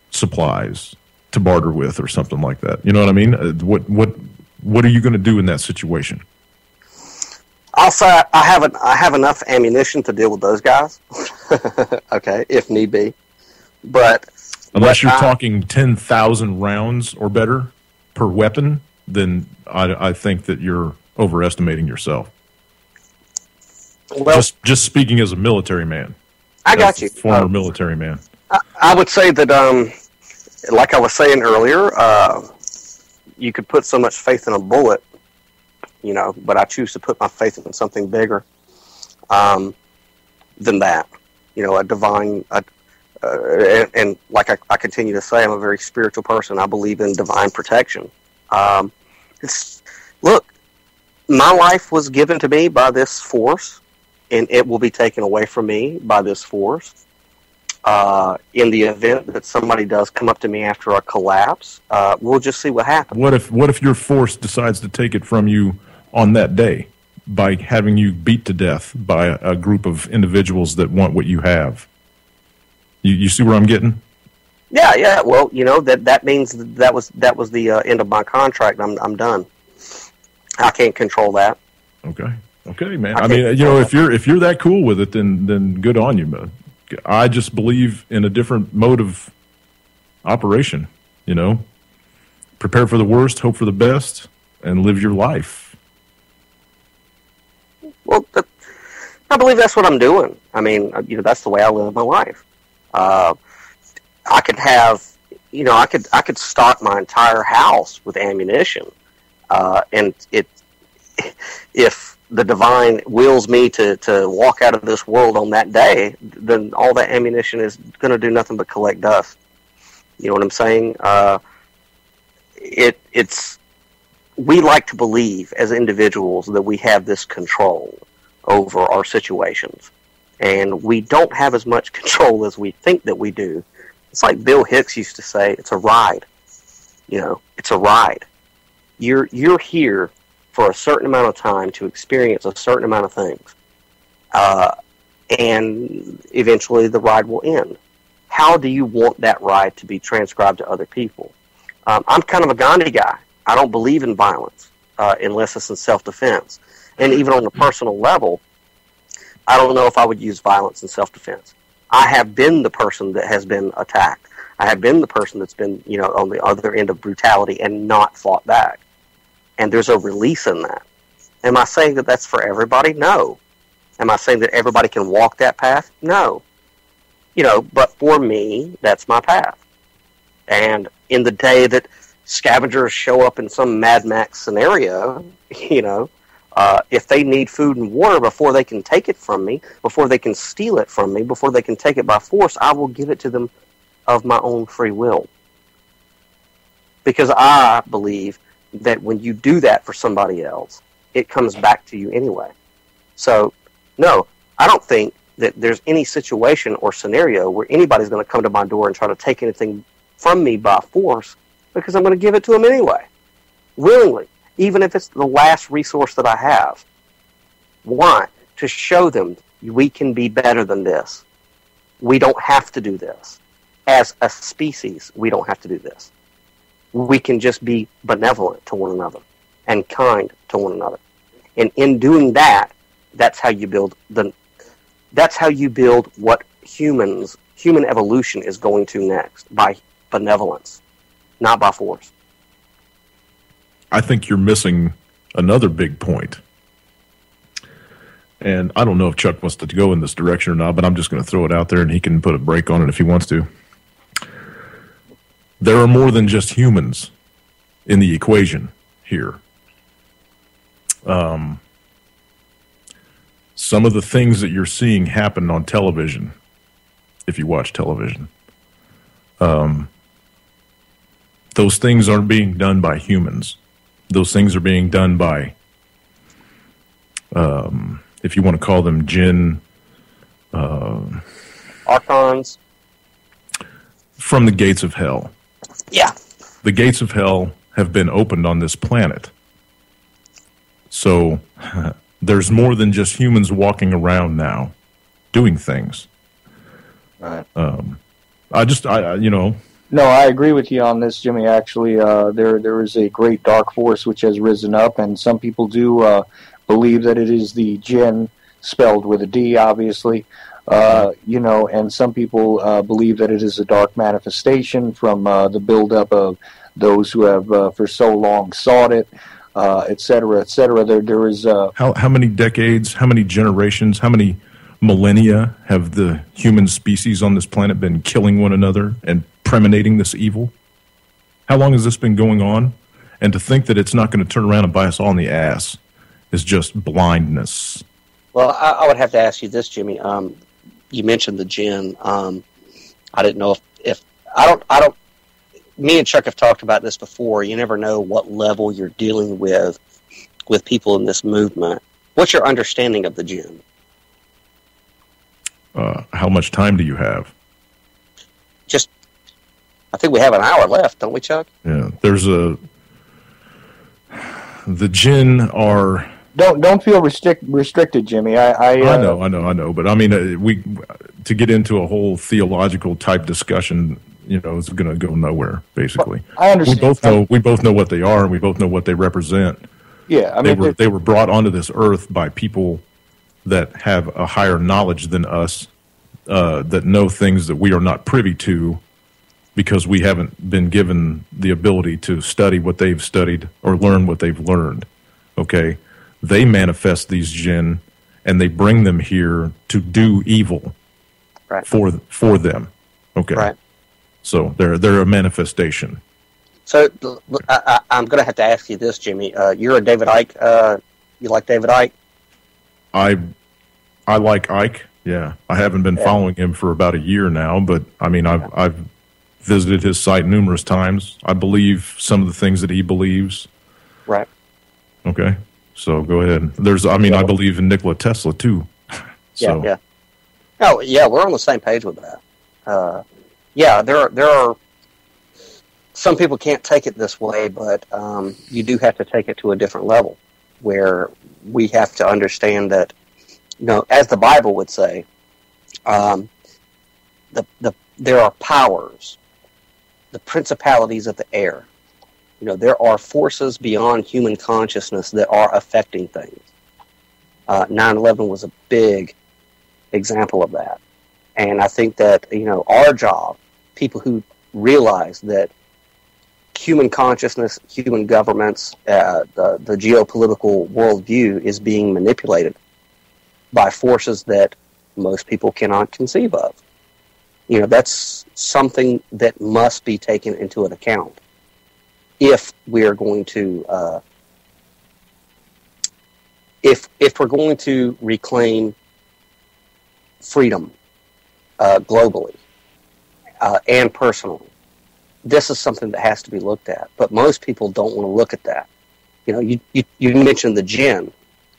supplies to barter with or something like that. You know what I mean? What are you going to do in that situation? I'll say I have enough ammunition to deal with those guys. Okay, if need be. But unless you're talking 10,000 rounds or better per weapon, then I think that you're overestimating yourself. Well, just speaking as a military man. I got you. Former military man. I would say that, like I was saying earlier, you could put so much faith in a bullet, but I choose to put my faith in something bigger than that. A divine, and like I continue to say, I'm a very spiritual person. I believe in divine protection. Look, my life was given to me by this force, and it will be taken away from me by this force. In the event that somebody does come up to me after a collapse, we'll just see what happens. What if your force decides to take it from you on that day by having you beat to death by a group of individuals that want what you have? You see where I'm getting? Yeah. Well, that means that was the end of my contract. I'm done. I can't control that. Okay, man. If you're that cool with it, then good on you, man. I just believe in a different mode of operation. Prepare for the worst, hope for the best, and live your life. Well, I believe that's what I'm doing. That's the way I live my life. I could have, I could stock my entire house with ammunition, and if the divine wills me to walk out of this world on that day, then all that ammunition is going to do nothing but collect dust. You know what I'm saying? We like to believe as individuals that we have this control over our situations, and we don't have as much control as we think that we do. It's like Bill Hicks used to say, it's a ride. It's a ride. You're here for a certain amount of time to experience a certain amount of things. And eventually the ride will end. How do you want that ride to be transcribed to other people? I'm kind of a Gandhi guy. I don't believe in violence unless it's in self-defense. And even on a personal level, I don't know if I would use violence in self-defense. I have been the person that has been attacked. I have been the person that's been, on the other end of brutality and not fought back. And there's a release in that. Am I saying that that's for everybody? No. Am I saying that everybody can walk that path? No. But for me, that's my path. And in the day that scavengers show up in some Mad Max scenario, if they need food and water before they can take it from me, before they can steal it from me, before they can take it by force, I will give it to them of my own free will. Because I believe that when you do that for somebody else, it comes back to you anyway. So, no, I don't think that there's any situation or scenario where anybody's going to come to my door and try to take anything from me by force, because I'm going to give it to them anyway, willingly, even if it's the last resource that I have. Why? To show them we can be better than this. We don't have to do this. As a species, we don't have to do this. We can just be benevolent to one another and kind to one another. And in doing that, that's how you build what human evolution is going to next, by benevolence, not by force. I think you're missing another big point. And I don't know if Chuck wants to go in this direction or not, but I'm just going to throw it out there and he can put a break on it if he wants to. There are more than just humans in the equation here. Some of the things that you're seeing happen on television, if you watch television, those things aren't being done by humans. Those things are being done by, if you want to call them jinn, archons, from the gates of hell. Yeah. The gates of hell have been opened on this planet. So there's more than just humans walking around now doing things. Right. No, I agree with you on this, Jimmy. Actually, there is a great dark force which has risen up, and some people do believe that it is the jinn, spelled with a D, obviously. And some people believe that it is a dark manifestation from the buildup of those who have for so long sought it, et cetera, et cetera. There is how many decades, how many generations, how many millennia have the human species on this planet been killing one another and premeditating this evil? How long has this been going on? And to think that it's not going to turn around and bite us all in the ass is just blindness. Well, I would have to ask you this, Jimmy. You mentioned the jinn. I didn't know if I don't. Me and Chuck have talked about this before. You never know what level you're dealing with people in this movement. What's your understanding of the jinn? How much time do you have? I think we have an hour left, don't we, Chuck? Yeah, the jinn are. Don't feel restricted, Jimmy. I know. But I mean, to get into a whole theological type discussion, it's going to go nowhere. Basically, well, I understand. We both know what they are, and we both know what they represent. Yeah, I mean, they were brought onto this earth by people that have a higher knowledge than us, that know things that we are not privy to, because we haven't been given the ability to study what they've studied or learn what they've learned. Okay. They manifest these jinn, and they bring them here to do evil, right, for them. Okay, right. So they're a manifestation. So I'm going to have to ask you this, Jimmy. You're a David Icke. You like David Icke? I like Icke. Yeah, I haven't been following him for about a year now, but I mean, I've visited his site numerous times. I believe some of the things that he believes. Right. Okay. So go ahead. I believe in Nikola Tesla too. So. Yeah. Oh, yeah, we're on the same page with that. There are some people can't take it this way, but you do have to take it to a different level, where we have to understand that, as the Bible would say, there are powers, the principalities of the air. There are forces beyond human consciousness that are affecting things. 9/11 was a big example of that. And I think that, our job, people who realize that human consciousness, human governments, the geopolitical worldview is being manipulated by forces that most people cannot conceive of. That's something that must be taken into an account. if we are going to if we're going to reclaim freedom globally and personally, this is something that has to be looked at. But most people don't want to look at that. You know, you mentioned the jinn,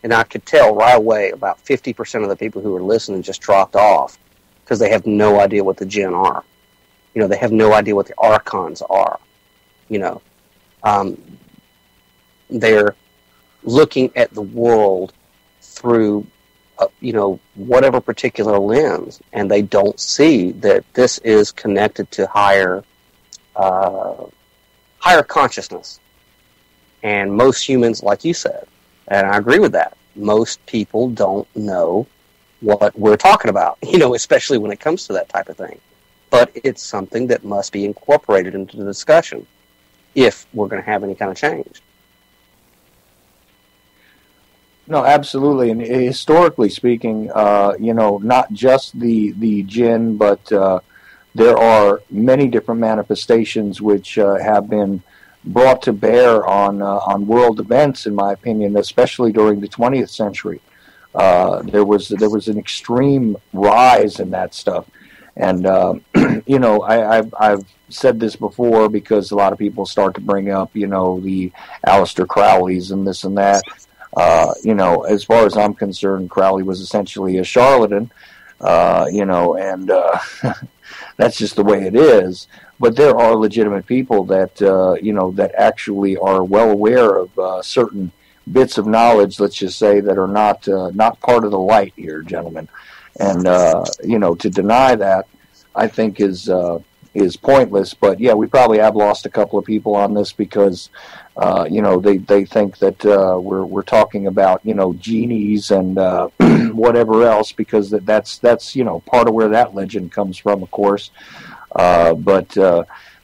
and I could tell right away about 50% of the people who were listening just dropped off because they have no idea what the jinn are. You know, they have no idea what the archons are. You know, they're looking at the world through, you know, whatever particular lens, and they don't see that this is connected to higher consciousness. And most humans, like you said, and I agree with that, most people don't know what we're talking about, you know, especially when it comes to that type of thing. But it's something that must be incorporated into the discussion if we're going to have any kind of change. No, absolutely. And historically speaking, you know, not just the jinn, but there are many different manifestations which have been brought to bear on world events, in my opinion, especially during the 20th century. There was an extreme rise in that stuff. And, you know, I've said this before because a lot of people start to bring up, you know, the Aleister Crowleys and this and that. You know, as far as I'm concerned, Crowley was essentially a charlatan, you know, and that's just the way it is. But there are legitimate people that, you know, that actually are well aware of certain bits of knowledge, let's just say, that are not part of the light here, gentlemen. And, you know, to deny that, I think is pointless. But, yeah, we probably have lost a couple of people on this because, you know, they think that we're talking about, you know, genies and whatever else, because that's, you know, part of where that legend comes from, of course. But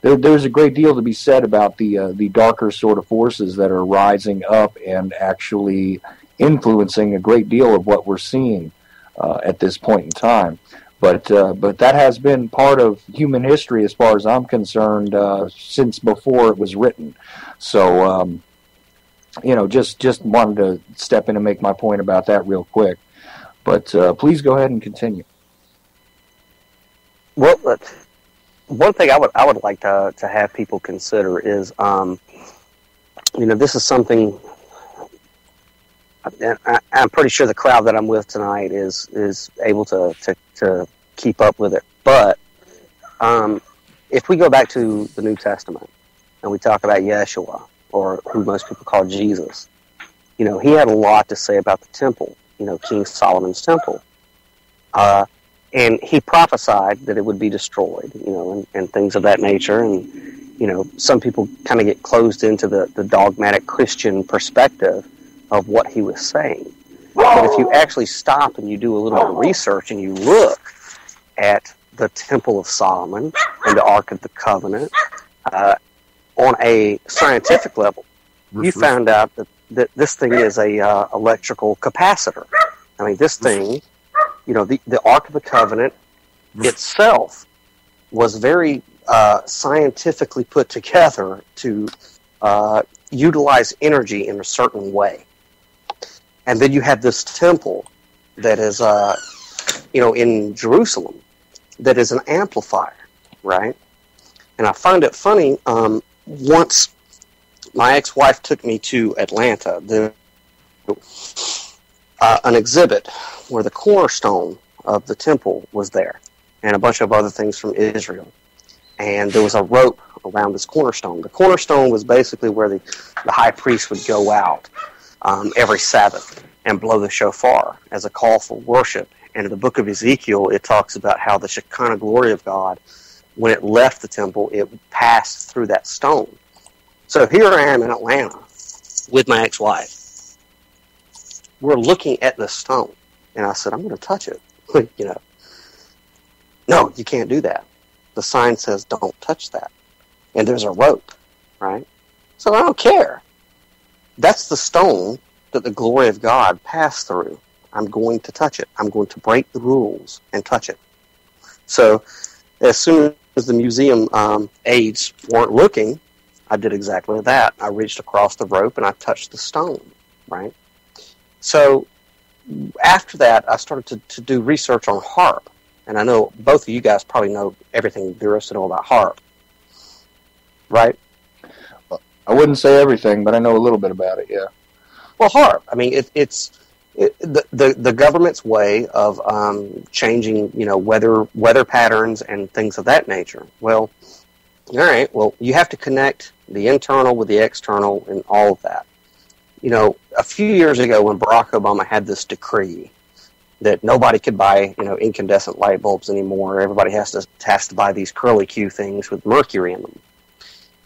there's a great deal to be said about the darker sort of forces that are rising up and actually influencing a great deal of what we're seeing at this point in time. But that has been part of human history, as far as I'm concerned, since before it was written. So, you know, just wanted to step in and make my point about that real quick. But please go ahead and continue. Well, one thing I would like to have people consider is, you know, this is something. I'm pretty sure the crowd that I'm with tonight is able to keep up with it. But if we go back to the New Testament and we talk about Yeshua, or who most people call Jesus, you know, he had a lot to say about the temple, you know, King Solomon's temple. And he prophesied that it would be destroyed, you know, and things of that nature. And, you know, some people kind of get closed into the dogmatic Christian perspective of what he was saying. But if you actually stop and you do a little bit of research and you look at the Temple of Solomon and the Ark of the Covenant on a scientific level, you found out that this thing is a electrical capacitor. I mean, this thing, you know, the Ark of the Covenant itself was very scientifically put together to utilize energy in a certain way. And then you have this temple that is, you know, in Jerusalem, that is an amplifier, right? And I find it funny, once my ex-wife took me to Atlanta, an exhibit where the cornerstone of the temple was there, and a bunch of other things from Israel. And there was a rope around this cornerstone. The cornerstone was basically where the high priest would go out every Sabbath and blow the shofar as a call for worship. And in the book of Ezekiel, it talks about how the Shekinah glory of God, when it left the temple, it passed through that stone. So here I am in Atlanta with my ex-wife. We're looking at the stone. And I said, I'm going to touch it. You know, no, you can't do that. The sign says, don't touch that. And there's a rope, right? So I don't care. That's the stone that the glory of God passed through. I'm going to touch it. I'm going to break the rules and touch it. So as soon as the museum aides weren't looking, I did exactly that. I reached across the rope and I touched the stone, right? So after that, I started to do research on HAARP. And I know both of you guys probably know everything there is to know about HAARP, right? I wouldn't say everything, but I know a little bit about it, yeah. Well, HAARP, I mean, it's the government's way of changing, weather patterns and things of that nature. Well, all right, well, you have to connect the internal with the external and all of that. A few years ago when Barack Obama had this decree that nobody could buy, incandescent light bulbs anymore, everybody has to buy these curly Q things with mercury in them.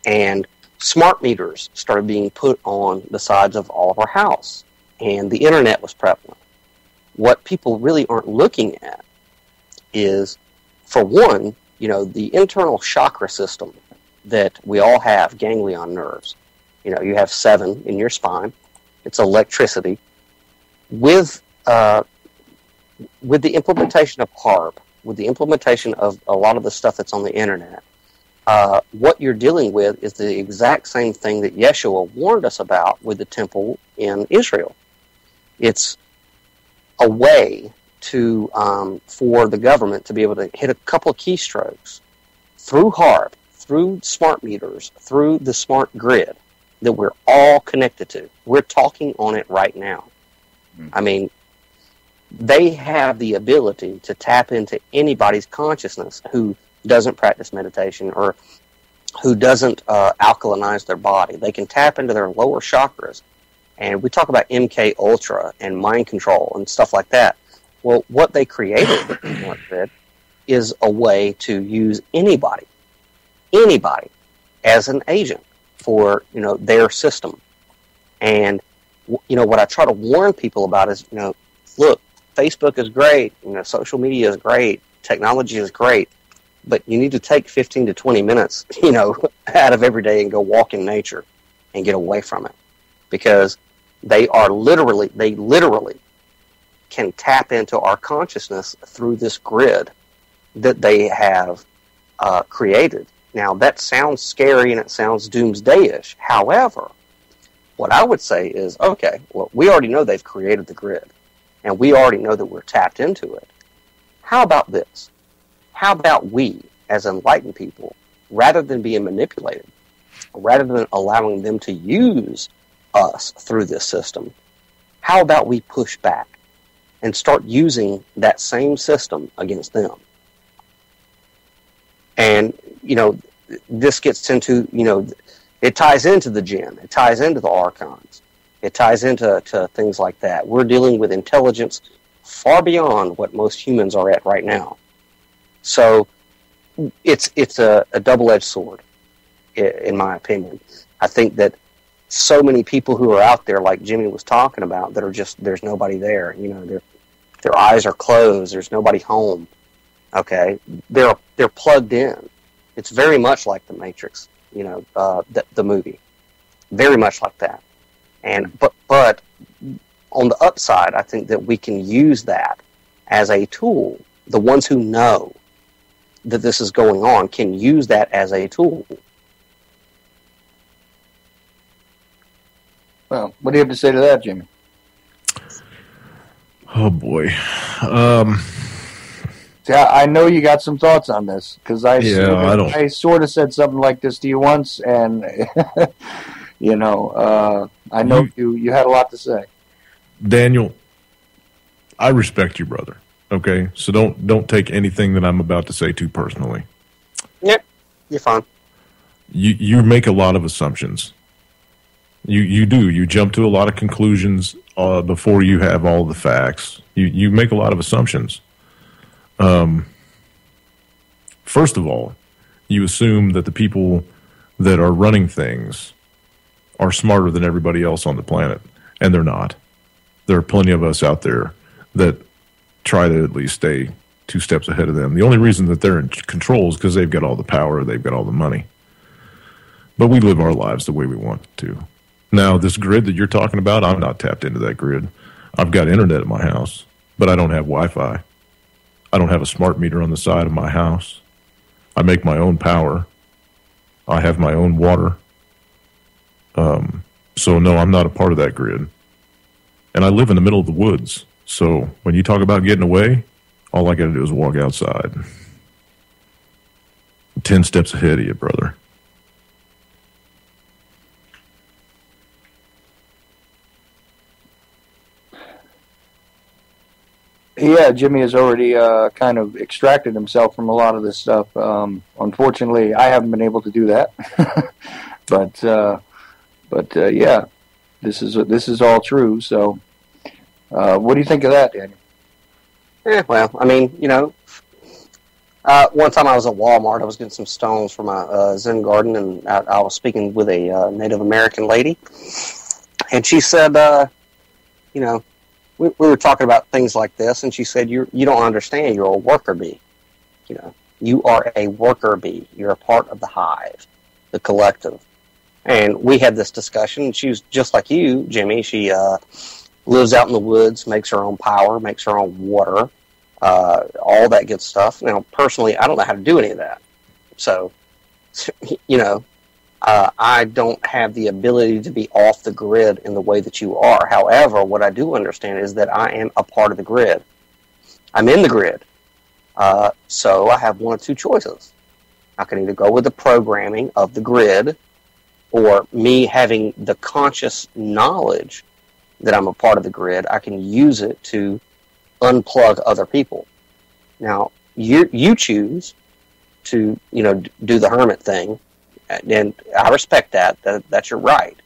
And smart meters started being put on the sides of all of our house, and the internet was prevalent. What people really aren't looking at is, for one, the internal chakra system that we all have, ganglion nerves. You have 7 in your spine. It's electricity. With the implementation of HAARP, with the implementation of a lot of the stuff that's on the internet, what you're dealing with is the exact same thing that Yeshua warned us about with the temple in Israel. It's a way to for the government to be able to hit a couple of keystrokes through HAARP, through smart meters, through the smart grid that we're all connected to. We're talking on it right now. I mean, they have the ability to tap into anybody's consciousness who doesn't practice meditation or who doesn't alkalinize their body. They can tap into their lower chakras. And we talk about MK Ultra and mind control and stuff like that. Well, what they created is a way to use anybody as an agent for, their system. And, what I try to warn people about is, look, Facebook is great, social media is great, technology is great, but you need to take 15 to 20 minutes, out of every day and go walk in nature and get away from it. Because they literally can tap into our consciousness through this grid that they have created. Now, that sounds scary and it sounds doomsday-ish. However, what I would say is, okay, well, we already know they've created the grid, and we already know that we're tapped into it. How about this? How about we, as enlightened people, rather than being manipulated, rather than allowing them to use us through this system, how about we push back and start using that same system against them? And, this gets into, it ties into the jinn, it ties into the archons, it ties into things like that. We're dealing with intelligence far beyond what most humans are at right now. So it's a double-edged sword, in my opinion. I think that so many people who are out there, like Jimmy was talking about, that are just, there's nobody there. Their eyes are closed. There's nobody home. Okay, they're plugged in. It's very much like the Matrix, the movie, very much like that. And but on the upside, I think that we can use that as a tool. The ones who know that this is going on can use that as a tool. Well, what do you have to say to that, Jimmy? Oh boy. See, I know you got some thoughts on this because I sort of said something like this to you once, and I know you had a lot to say. Daniel, I respect you, brother. Okay, so don't take anything that I'm about to say too personally. Yep, you're fine. You make a lot of assumptions. You do. You jump to a lot of conclusions before you have all the facts. You make a lot of assumptions. First of all, you assume that the people that are running things are smarter than everybody else on the planet, and they're not. There are plenty of us out there that try to at least stay 2 steps ahead of them. The only reason that they're in control is because they've got all the power, they've got all the money. But we live our lives the way we want to. Now, this grid that you're talking about, I'm not tapped into that grid. I've got internet at my house, but I don't have Wi-Fi. I don't have a smart meter on the side of my house. I make my own power. I have my own water. So no, I'm not a part of that grid. And I live in the middle of the woods. So when you talk about getting away, all I got to do is walk outside. 10 steps ahead of you, brother. Yeah, Jimmy has already kind of extracted himself from a lot of this stuff. Unfortunately, I haven't been able to do that. but yeah, this is all true. So, what do you think of that, Daniel? Yeah, well, I mean, one time I was at Walmart. I was getting some stones for my Zen garden, and I was speaking with a Native American lady, and she said, we were talking about things like this, and she said, you don't understand. You're a worker bee. You are a worker bee. You're a part of the hive, the collective. And we had this discussion, and she was just like you, Jimmy. She lives out in the woods, makes her own power, makes her own water, all that good stuff. Now, personally, I don't know how to do any of that. So, I don't have the ability to be off the grid in the way that you are. However, what I do understand is that I am a part of the grid. I'm in the grid. So I have one of two choices. I can either go with the programming of the grid, or me having the conscious knowledge that I'm a part of the grid. I can use it to unplug other people. Now, you choose to, do the hermit thing, and I respect that. That's your right.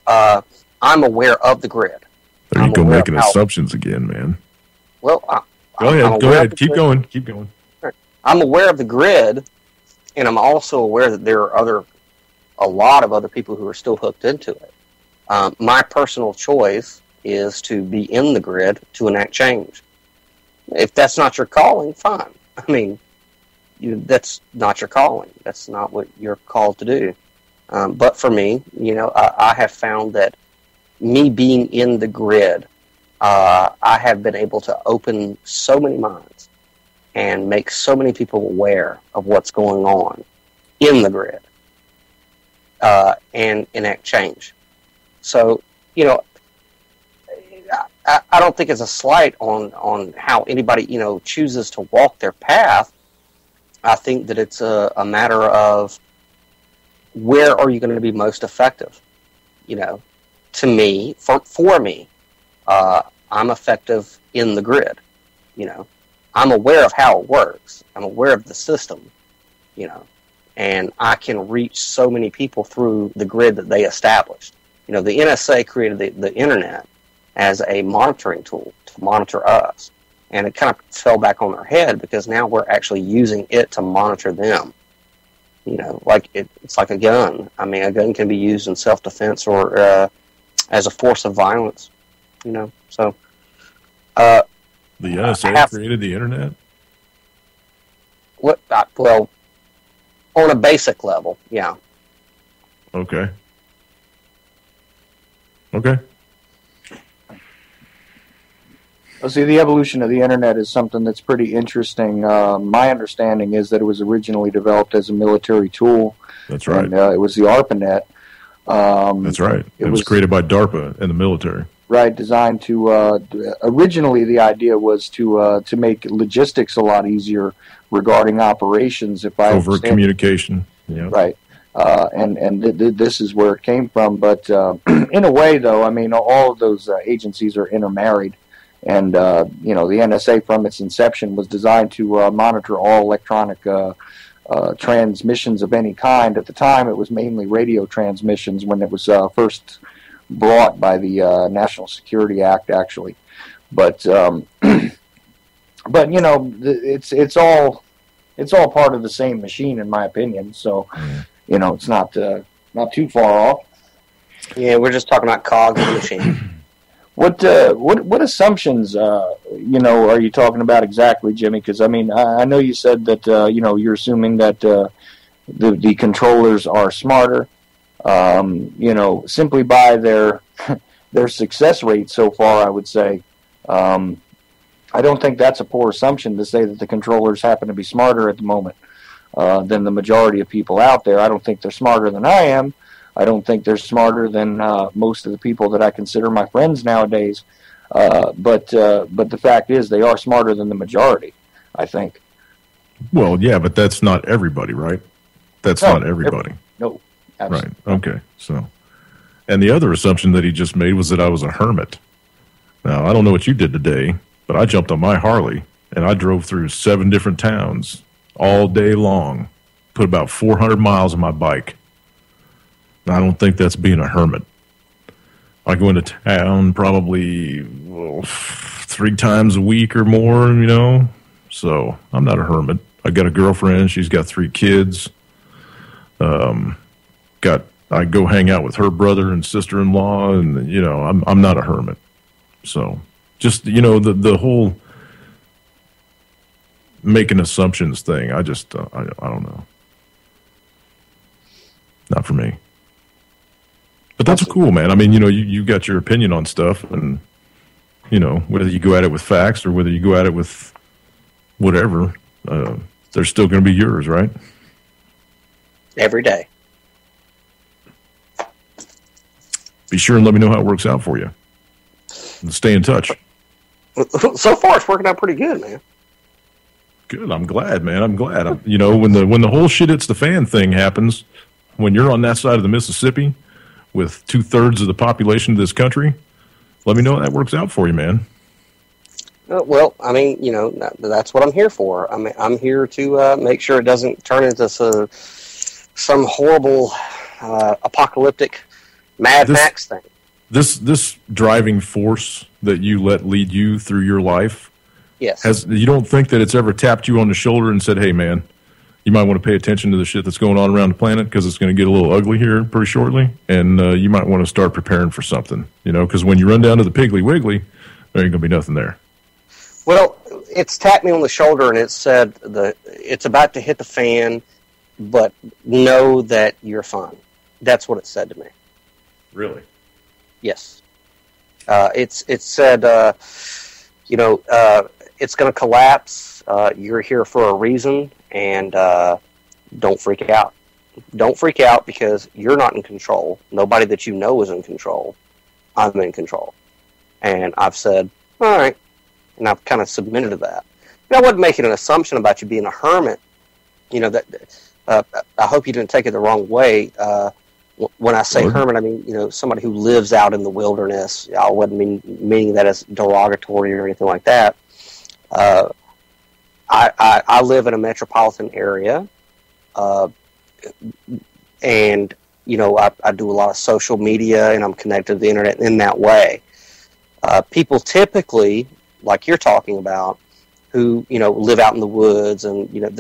I'm aware of the grid. There you go, making assumptions again, man. Well, go ahead. Keep going. I'm aware of the grid, and I'm also aware that there are a lot of other people who are still hooked into it. My personal choice is to be in the grid to enact change. If that's not your calling, fine. I mean, that's not your calling. That's not what you're called to do. But for me, I have found that me being in the grid, I have been able to open so many minds and make so many people aware of what's going on in the grid and enact change. So, I don't think it's a slight on how anybody, chooses to walk their path. I think that it's a matter of where are you going to be most effective? To me, for me, I'm effective in the grid. I'm aware of how it works. I'm aware of the system, and I can reach so many people through the grid that they established. The NSA created the internet as a monitoring tool to monitor us. And it kind of fell back on their head because now we're actually using it to monitor them. It's like a gun. I mean, a gun can be used in self-defense or as a force of violence. So the NSA created the internet? Well, on a basic level, yeah. Okay. Well, see, the evolution of the internet is something that's pretty interesting. My understanding is that it was originally developed as a military tool. That's right. And it was the ARPANET. That's right. It was created by DARPA and the military. Right, designed to originally the idea was to make logistics a lot easier regarding operations. If I Covert communication. Yeah. Right. This is where it came from. But in a way, though, I mean, all of those agencies are intermarried. And, the NSA from its inception was designed to monitor all electronic transmissions of any kind. At the time, it was mainly radio transmissions when it was first brought by the National Security Act, actually. But it's all part of the same machine, in my opinion. So, it's not too far off. Yeah, we're just talking about cogs in the machine. What assumptions are you talking about exactly, Jimmy? Because I mean, I know you said that you're assuming that the controllers are smarter. Simply by their success rate so far, I would say. I don't think that's a poor assumption to say that the controllers happen to be smarter at the moment than the majority of people out there. I don't think they're smarter than I am, I don't think they're smarter than most of the people that I consider my friends nowadays. But the fact is, they are smarter than the majority, I think. Well, yeah, but that's not everybody, right? That's not everybody. No, absolutely. Right. Okay. So, and the other assumption that he just made was that I was a hermit. Now, I don't know what you did today, but I jumped on my Harley and I drove through 7 different towns all day long, put about 400 miles on my bike. I don't think that's being a hermit. I go into town probably 3 times a week or more, you know. So I'm not a hermit. I got a girlfriend. She's got 3 kids. I go hang out with her brother and sister-in-law, and you know, I'm not a hermit. So just, you know, the whole making assumptions thing. I just I don't know. Not for me. But that's cool, man. I mean, you know, you got your opinion on stuff, and you know, whether you go at it with facts or whether you go at it with whatever, they're still going to be yours, right? Every day. Be sure and let me know how it works out for you. And stay in touch. So far, it's working out pretty good, man. Good. I'm glad, man. I'm glad. You know, when the whole shit hits the fan thing happens, when you're on that side of the Mississippi with 2/3 of the population of this country, let me know how that works out for you, man. Well, I mean, you know, that's what I'm here for. I mean, I'm here to make sure it doesn't turn into some horrible apocalyptic Mad Max thing. This driving force that you let lead you through your life, yes. You don't think that it's ever tapped you on the shoulder and said, "Hey, man, you might want to pay attention to the shit that's going on around the planet because it's going to get a little ugly here pretty shortly, and you might want to start preparing for something." You know, because when you run down to the Piggly Wiggly, there ain't going to be nothing there. Well, it's tapped me on the shoulder and it said it's about to hit the fan, but know that you're fine. That's what it said to me. Really? Yes. It said, you know, it's going to collapse. You're here for a reason, and don't freak out. Don't freak out because you're not in control. Nobody that you know is in control. I'm in control. And I've said, all right. And I've kind of submitted to that. I wasn't making an assumption about you being a hermit. You know, that I hope you didn't take it the wrong way. When I say hermit, I mean, you know, somebody who lives out in the wilderness. I wasn't meaning that as derogatory or anything like that. I live in a metropolitan area, and, you know, I do a lot of social media, and I'm connected to the internet in that way. People typically, like you're talking about, who, you know, live out in the woods and, you know,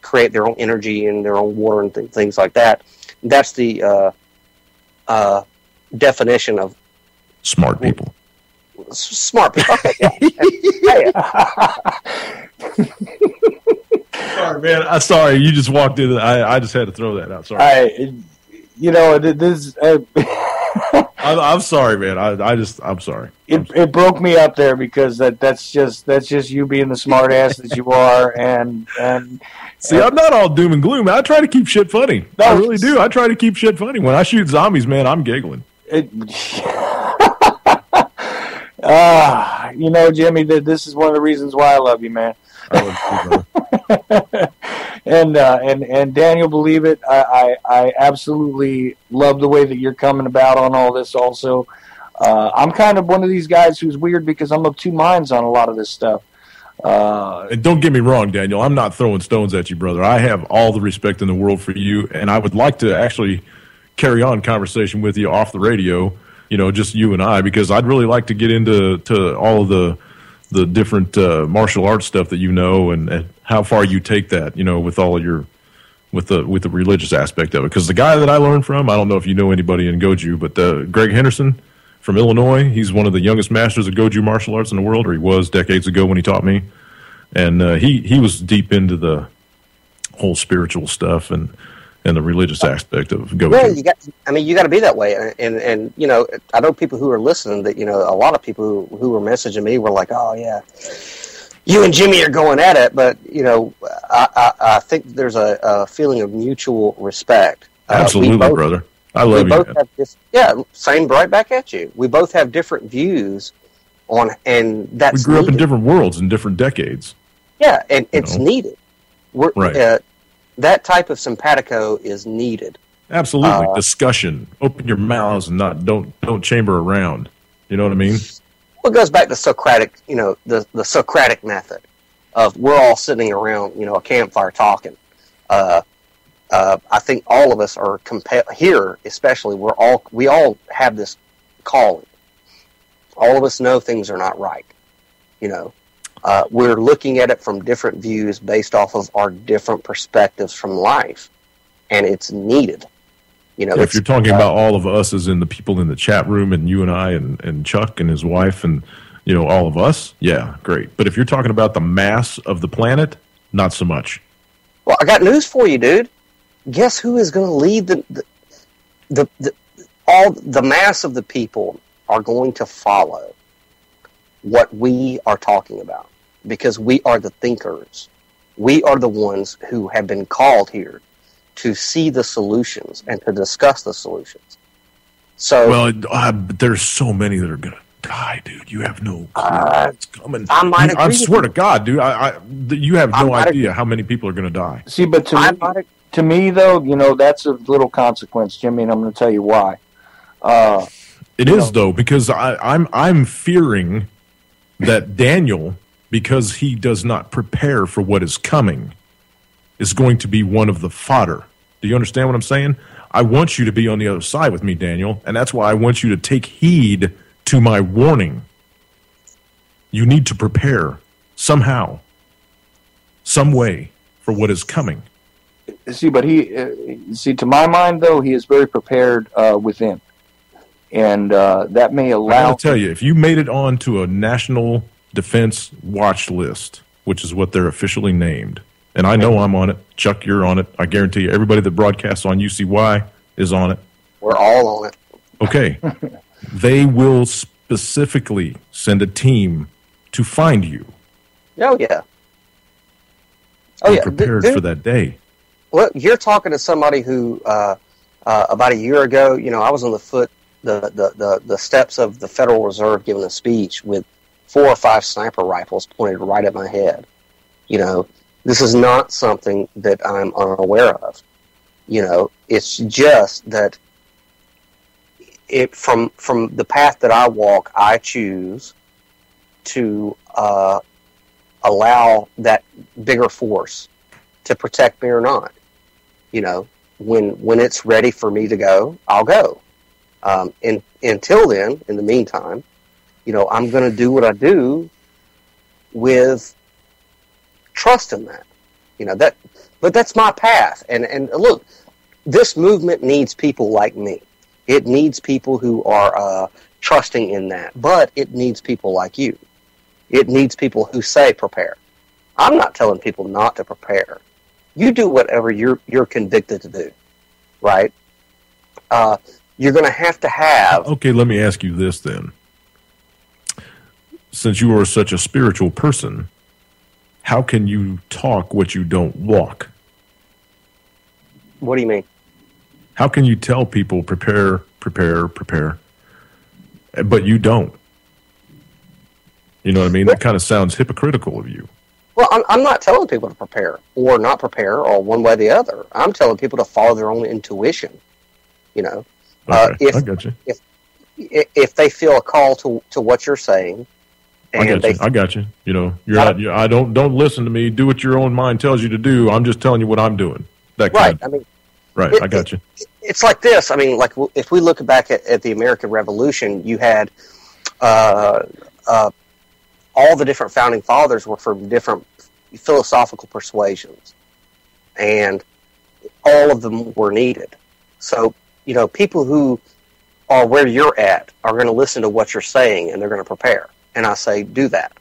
create their own energy and their own water and things like that. That's the definition of smart people. Smart people. Okay, Sorry, man. I'm sorry. You just walked in. I just had to throw that out. Sorry. You know, this. I'm sorry, man. I'm sorry. It broke me up there because that's just you being the smart ass that you are, and see, I'm not all doom and gloom. I try to keep shit funny. No, I really do. I try to keep shit funny. When I shoot zombies, man, I'm giggling. You know, Jimmy, this is one of the reasons why I love you, man. I love you, brother. And Daniel, believe it, I absolutely love the way that you're coming about on all this also. I'm kind of one of these guys who's weird because I'm of 2 minds on a lot of this stuff. And don't get me wrong, Daniel, I'm not throwing stones at you, brother. I have all the respect in the world for you, and I would like to actually carry on conversation with you off the radio, you know, just you and I, because I'd really like to get into all of the different martial arts stuff that you know, and how far you take that, you know, with all of your with the religious aspect of it. Because the guy that I learned from, I don't know if you know anybody in Goju, but Greg Henderson from Illinois, he's one of the youngest masters of Goju martial arts in the world, or he was decades ago when he taught me, and he was deep into the whole spiritual stuff and the religious aspect of Goju. Well, you got to be that way, and you know, I know people who are listening that, you know, a lot of people who were messaging me were like, "Oh yeah, you and Jimmy are going at it," but you know, I think there's a feeling of mutual respect, Absolutely, brother. I love we you. Both have same right back at you. We both have different views on, and that's we grew needed. up in different worlds in different decades. Yeah, and it's needed. Right. That type of simpatico is needed. Absolutely. Discussion. Open your mouths and don't chamber around. You know what I mean? Well, it goes back to Socratic, the Socratic method of we're all sitting around, a campfire talking. I think all of us are here, especially. We all have this calling. All of us know things are not right. We're looking at it from different views based off of our different perspectives from life, and it's needed. If you're talking about all of us as in the people in the chat room and you and I and Chuck and his wife and, all of us, yeah, great. But if you're talking about the mass of the planet, not so much. Well, I got news for you, dude. Guess who is going to lead the mass of the people are going to follow what we are talking about, because we are the thinkers. We are the ones who have been called here to see the solutions and to discuss the solutions. So, there's so many that are going to die, dude. You have no clue what's coming. I swear to God, dude. You have no idea how many people are going to die. See, but to me, though, that's of little consequence, Jimmy, and I'm going to tell you why. It is though, because I'm fearing that Daniel, because he does not prepare for what is coming, is going to be one of the fodder. Do you understand what I'm saying? I want you to be on the other side with me, Daniel, and that's why I want you to take heed to my warning. You need to prepare somehow, some way, for what is coming. See, but to my mind, though, he is very prepared within. And that may allow... I'm going to tell you, if you made it onto a National Defense Watch List, which is what they're officially named, and I know I'm on it, Chuck, you're on it, I guarantee you, everybody that broadcasts on UCY is on it. We're all on it. Okay. They will specifically send a team to find you. Oh, yeah. Be prepared for that day. Well, you're talking to somebody who, about a year ago, I was on the steps of the Federal Reserve giving a speech with 4 or 5 sniper rifles pointed right at my head. This is not something that I'm unaware of. It's just that from the path that I walk, I choose to allow that bigger force to protect me or not. When it's ready for me to go, I'll go. Until then, in the meantime, I'm going to do what I do with trust in that. But that's my path. And look, this movement needs people like me. It needs people who are trusting in that. But it needs people like you. It needs people who say prepare. I'm not telling people not to prepare. You do whatever you're convicted to do, right? You're going to have... Okay, let me ask you this then. Since you are such a spiritual person, how can you talk what you don't walk? What do you mean? How can you tell people prepare, but you don't? You know what I mean? That kind of sounds hypocritical of you. Well, I'm not telling people to prepare or not prepare or one way or the other. I'm telling people to follow their own intuition. Okay, I got you. If they feel a call to what you're saying, and I got you. I don't listen to me. Do what your own mind tells you to do. I'm just telling you what I'm doing. That kind of, right. I got you. It's like this. I mean, like if we look back at the American Revolution, you had all the different founding fathers were from different philosophical persuasions, and all of them were needed. So, people who are where you're at are going to listen to what you're saying, and they're going to prepare. And I say, do that.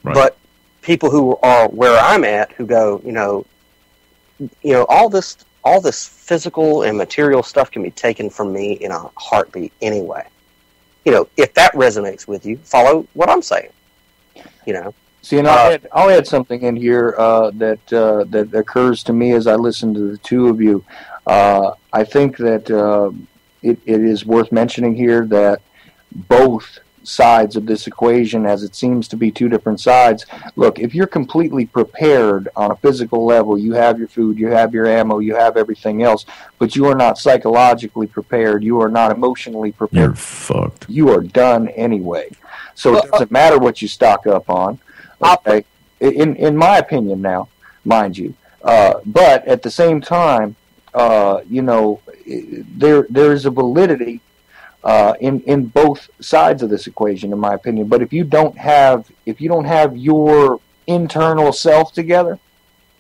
Right. But people who are where I'm at, who go, all this physical and material stuff can be taken from me in a heartbeat anyway. If that resonates with you, follow what I'm saying. See, and I'll add something in here that occurs to me as I listen to the two of you. I I think that it is worth mentioning here that both sides of this equation, as it seems to be two different sides. Look, if you're completely prepared on a physical level, you have your food, you have your ammo, you have everything else, but you are not psychologically prepared, you are not emotionally prepared, you're fucked. You are done anyway. So it doesn't matter what you stock up on, okay? In my opinion now, mind you. But at the same time, there is a validity in both sides of this equation, in my opinion. But if you don't have your internal self together,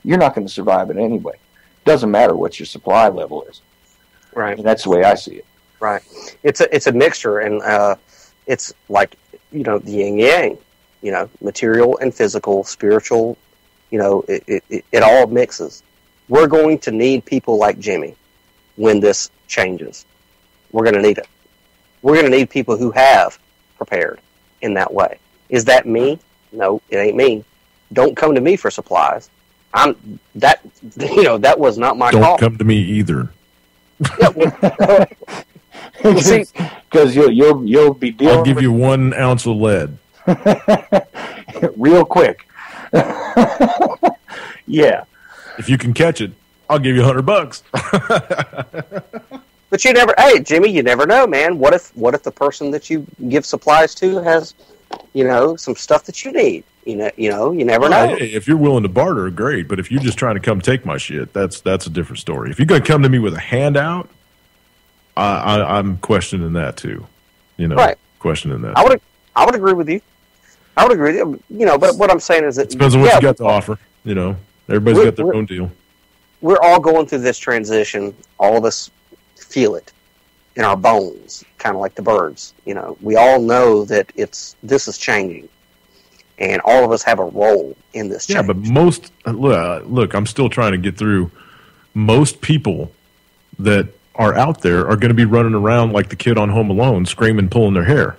you're not going to survive it anyway. Doesn't matter what your supply level is. Right. And that's the way I see it. Right. It's a mixture, and it's like the yin yang. Material and physical, spiritual. It all mixes. We're going to need people like Jimmy when this changes. We're going to need it. We're going to need people who have prepared in that way. Is that me? No, it ain't me. Don't come to me for supplies. That was not my call. Don't come to me either. Because you'll be dealing. I'll give you 1 ounce of lead. Real quick. Yeah. If you can catch it, I'll give you $100. But hey, Jimmy, you never know, man. What if the person that you give supplies to has, some stuff that you need? You never know. Hey, if you're willing to barter, great. But if you're just trying to come take my shit, that's a different story. If you're going to come to me with a handout, I'm questioning that too. Right. Questioning that. I would agree with you. I would agree with you. But what I'm saying is that it depends on what you got to offer. Everybody's got their own deal. We're all going through this transition. All of us feel it in our bones, kind of like the birds. We all know that this is changing, and all of us have a role in this change. Yeah, but most look, I'm still trying to get through. Most people that are out there are going to be running around like the kid on Home Alone, screaming, pulling their hair.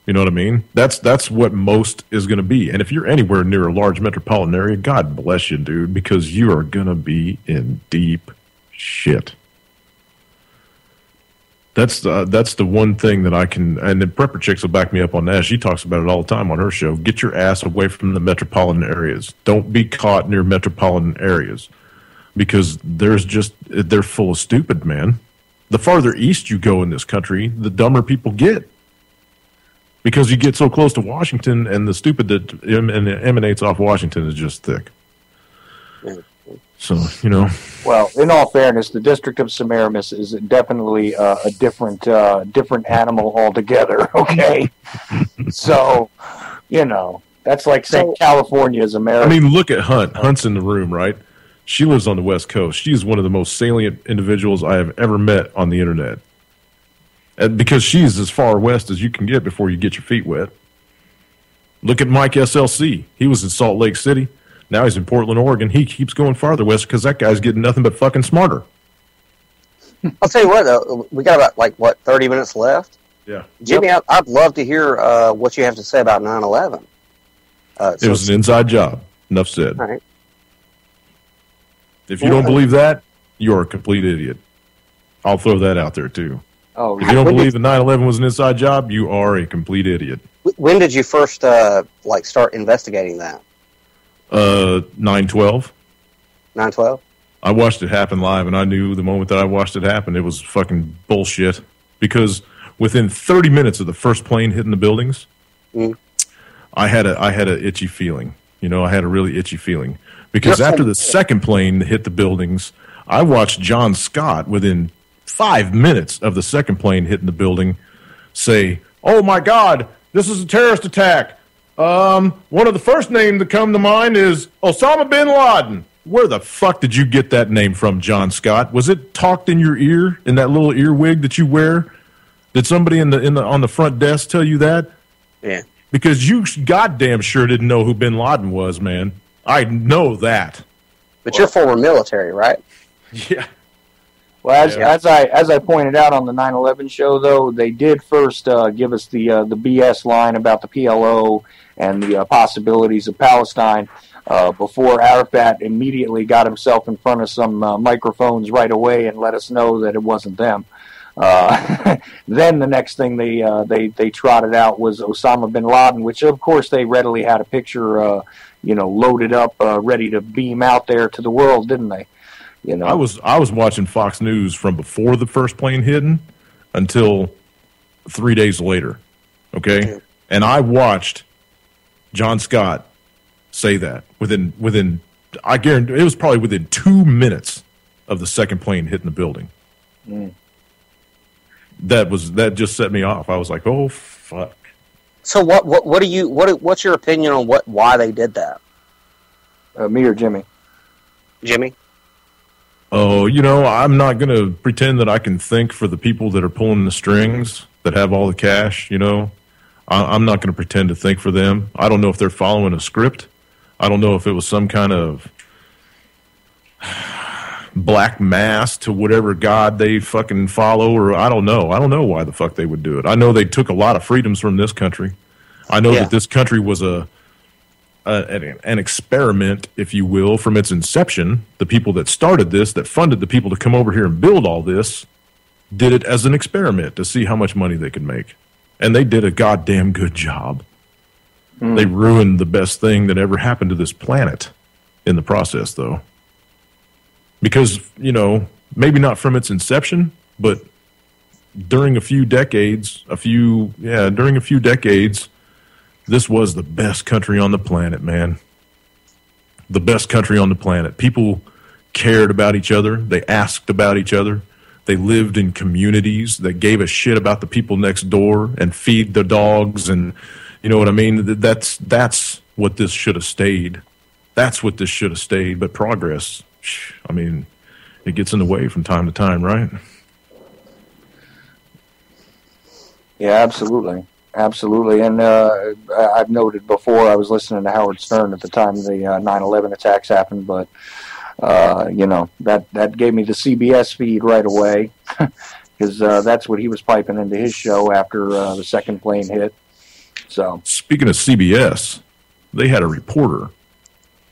You know what I mean? That's what most is going to be. And if you're anywhere near a large metropolitan area, God bless you, dude, because you are going to be in deep shit. That's the one thing that I can, and the Prepper Chicks will back me up on that. She talks about it all the time on her show. Get your ass away from the metropolitan areas. Don't be caught near metropolitan areas because they're full of stupid, man. The farther east you go in this country, the dumber people get. Because you get so close to Washington, and the stupid that emanates off Washington is just thick. So, Well, in all fairness, the District of Semiramis is definitely a different animal altogether, okay? So, that's like saying California is America. I mean, look at Hunt. Hunt's in the room, right? She lives on the West Coast. She is one of the most salient individuals I have ever met on the internet. And because she's as far west as you can get before you get your feet wet. Look at Mike SLC. He was in Salt Lake City. Now he's in Portland, Oregon. He keeps going farther west because that guy's getting nothing but fucking smarter. I'll tell you what, though. We got about, 30 minutes left? Yeah. Jimmy, I'd love to hear what you have to say about 9/11. It was an inside job. Enough said. All right. If you don't believe that, you're a complete idiot. I'll throw that out there, too. Oh, if you don't believe that 9/11 was an inside job, you are a complete idiot. When did you first start investigating that? 9/12. 9/12. I watched it happen live, and I knew the moment that I watched it happen, it was fucking bullshit. Because within 30 minutes of the first plane hitting the buildings, I had a itchy feeling. I had a really itchy feeling because after the second plane hit the buildings, I watched John Scott within 5 minutes of the second plane hitting the building say, "Oh my God, this is a terrorist attack. One of the first names that come to mind is Osama bin Laden." Where the fuck did you get that name from, John Scott? Was it talked in your ear in that little earwig that you wear? Did somebody on the front desk tell you that? Yeah. Because you goddamn sure didn't know who bin Laden was, man. I know that. But you're former military, right? Yeah. Well, as I pointed out on the 9/11 show, though, they did first give us the BS line about the PLO and the possibilities of Palestine. before Arafat immediately got himself in front of some microphones right away and let us know that it wasn't them. Then the next thing they trotted out was Osama bin Laden, which of course they readily had a picture, loaded up, ready to beam out there to the world, didn't they? I was watching Fox News from before the first plane hit until 3 days later. Okay, and I watched John Scott say that within I guarantee it was probably within 2 minutes of the second plane hitting the building. That just set me off. I was like, oh fuck. So what's your opinion on why they did that? Me or Jimmy? Jimmy? Oh, I'm not going to pretend that I can think for the people that are pulling the strings, that have all the cash, I'm not going to pretend to think for them. I don't know if they're following a script. I don't know if it was some kind of black mass to whatever god they fucking follow, or I don't know. I don't know why the fuck they would do it. I know they took a lot of freedoms from this country. I know that this country was an experiment, if you will, from its inception. The people that started this, that funded the people to come over here and build all this, did it as an experiment to see how much money they could make. And they did a goddamn good job. They ruined the best thing that ever happened to this planet in the process, though. Because, maybe not from its inception, but during a few decades, this was the best country on the planet, man. The best country on the planet. People cared about each other. They asked about each other. They lived in communities that gave a shit about the people next door and feed the dogs, and you know what I mean? That's what this should have stayed. That's what this should have stayed. But progress, I mean, it gets in the way from time to time, right? Yeah, absolutely. Absolutely. And I've noted before, I was listening to Howard Stern at the time the 9/11 attacks happened, but that gave me the CBS feed right away, because that's what he was piping into his show after the second plane hit. So, speaking of CBS, they had a reporter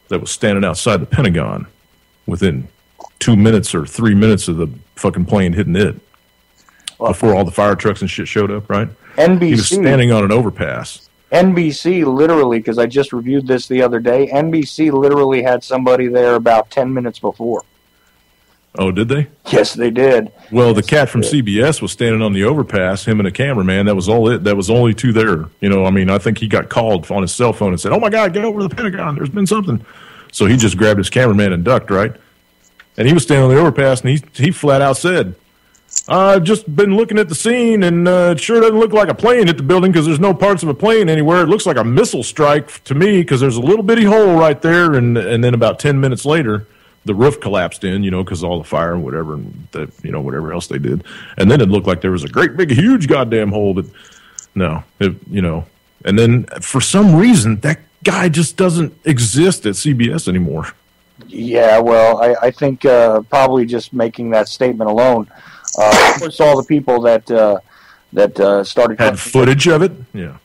that was standing outside the Pentagon within 2 minutes or 3 minutes of the fucking plane hitting it, before all the fire trucks and shit showed up, right? NBC. He was standing on an overpass. NBC literally, because I just reviewed this the other day, NBC literally had somebody there about 10 minutes before. Oh, did they? Yes, they did. Well, the cat from CBS was standing on the overpass, him and a cameraman. That was all it. That was only two there. I think he got called on his cell phone and said, "Oh my God, get over to the Pentagon. There's been something." So he just grabbed his cameraman and ducked, right? And he was standing on the overpass, and he flat out said, "I've just been looking at the scene, and it sure doesn't look like a plane hit the building, because there's no parts of a plane anywhere. It looks like a missile strike to me, because there's a little bitty hole right there." And then about 10 minutes later, the roof collapsed in, because all the fire and whatever, and that, whatever else they did. And then it looked like there was a great big huge goddamn hole. But no, and then for some reason that guy just doesn't exist at CBS anymore. Yeah, well, I think probably just making that statement alone. Of course, all the people that started had footage of it.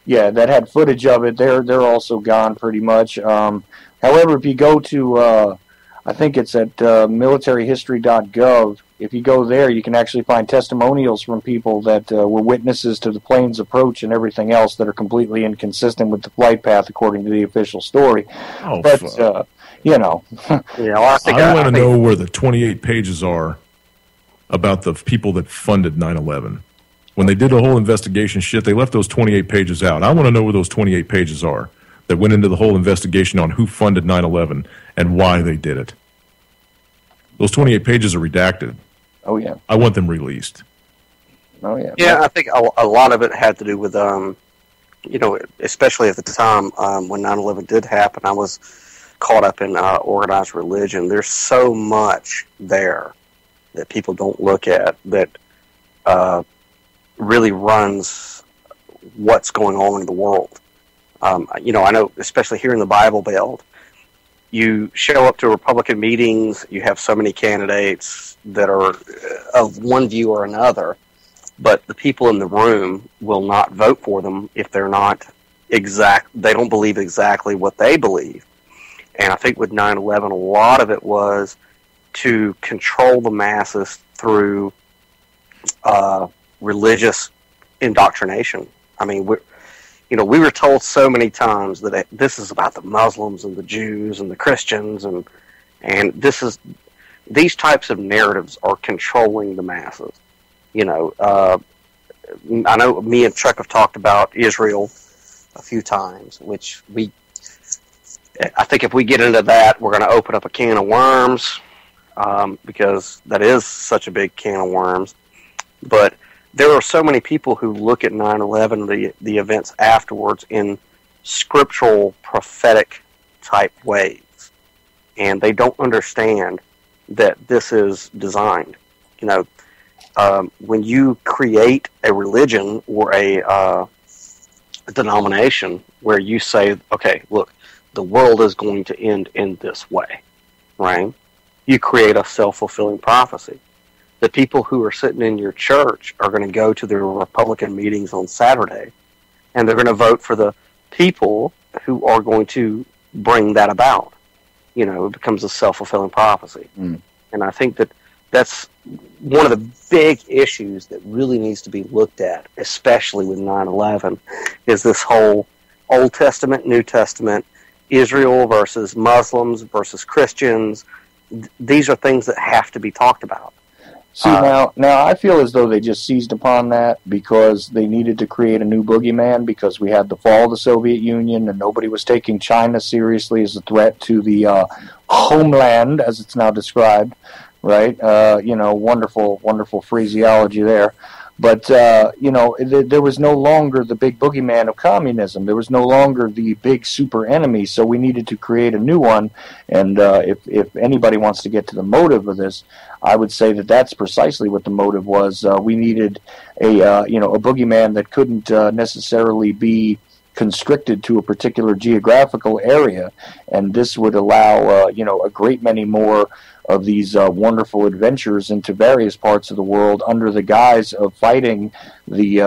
Yeah, that had footage of it. They're also gone pretty much. However, if you go to, I think it's at militaryhistory.gov. If you go there, you can actually find testimonials from people that were witnesses to the plane's approach and everything else that are completely inconsistent with the flight path according to the official story. Oh, but I want to know where the 28 pages are about the people that funded 9/11. When they did the whole investigation shit, they left those 28 pages out. I want to know where those 28 pages are that went into the whole investigation on who funded 9/11 and why they did it. Those 28 pages are redacted. Oh, yeah. I want them released. Oh, yeah. Yeah, I think a lot of it had to do with, especially at the time when 9/11 did happen, I was caught up in organized religion. There's so much there that people don't look at that really runs what's going on in the world. I know, especially here in the Bible Belt, you show up to Republican meetings, you have so many candidates that are of one view or another, but the people in the room will not vote for them if they're not they don't believe exactly what they believe. And I think with 9/11, a lot of it was to control the masses through religious indoctrination. I mean, we were told so many times that this is about the Muslims and the Jews and the Christians, and these types of narratives are controlling the masses. I know me and Chuck have talked about Israel a few times, which I think if we get into that, we're going to open up a can of worms, because that is such a big can of worms. But there are so many people who look at 9/11, the events afterwards, in scriptural, prophetic type ways, and they don't understand that this is designed. When you create a religion or a denomination where you say, okay, look, the world is going to end in this way, right? You create a self-fulfilling prophecy. The people who are sitting in your church are going to go to their Republican meetings on Saturday, and they're going to vote for the people who are going to bring that about. It becomes a self-fulfilling prophecy. Mm. And I think that's one of the big issues that really needs to be looked at, especially with 9/11, is this whole Old Testament, New Testament, Israel versus Muslims versus Christians. These are things that have to be talked about. See, now I feel as though they just seized upon that because they needed to create a new boogeyman, because we had the fall of the Soviet Union and nobody was taking China seriously as a threat to the homeland, as it's now described, right? Wonderful, wonderful phraseology there. But, there was no longer the big boogeyman of communism. There was no longer the big super enemy, so we needed to create a new one. And if anybody wants to get to the motive of this, I would say that that's precisely what the motive was. We needed a boogeyman that couldn't necessarily be constricted to a particular geographical area, and this would allow, a great many more of these wonderful adventures into various parts of the world under the guise of fighting the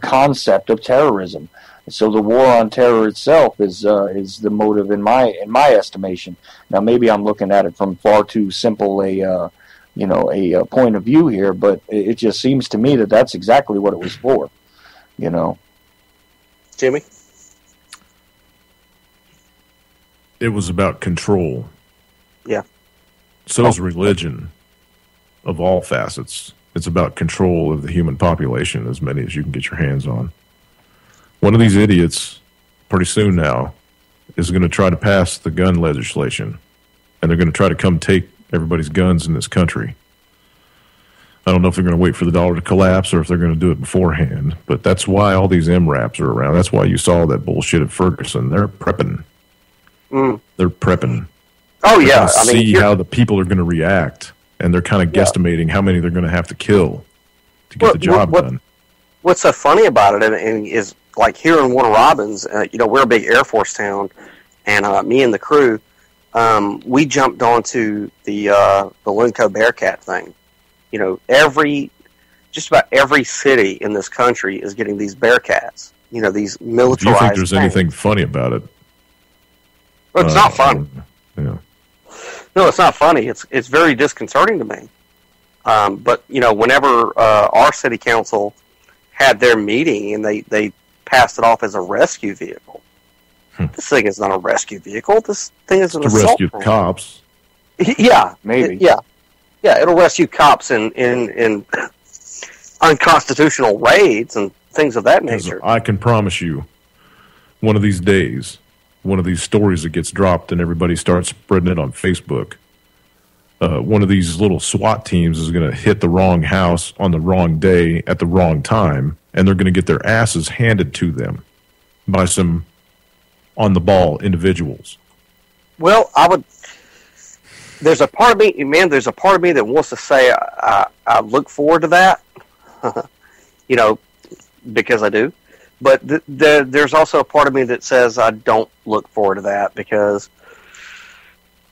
concept of terrorism. So the war on terror itself is the motive in my estimation. Now maybe I'm looking at it from far too simple a point of view here, but it just seems to me that that's exactly what it was for. Jimmy? It was about control. Yeah. So is religion of all facets. It's about control of the human population, as many as you can get your hands on. One of these idiots, pretty soon now, is going to try to pass the gun legislation, and they're going to try to come take everybody's guns in this country. I don't know if they're going to wait for the dollar to collapse or if they're going to do it beforehand, but that's why all these MRAPs are around. That's why you saw that bullshit at Ferguson. They're prepping. They're prepping. Oh, yeah. See how the people are going to react, and they're kind of guesstimating how many they're going to have to kill to get the job done. What's so funny about it is, like here in Warner Robins, we're a big Air Force town, and me and the crew, we jumped onto the Lunco Bearcat thing. Just about every city in this country is getting these Bearcats. These militarized. Do you think there's anything funny about it? Well, it's not funny. Yeah. No, it's not funny. It's very disconcerting to me. But whenever our city council had their meeting and they passed it off as a rescue vehicle, this thing is not a rescue vehicle. This thing is an assault rescue cops. Yeah, maybe. Yeah, it'll rescue cops in unconstitutional raids and things of that nature. I can promise you, one of these days, one of these stories that gets dropped and everybody starts spreading it on Facebook, one of these little SWAT teams is going to hit the wrong house on the wrong day at the wrong time, and they're going to get their asses handed to them by some on-the-ball individuals. Well, there's a part of me, man, that wants to say I look forward to that, because I do. But there's also a part of me that says I don't look forward to that because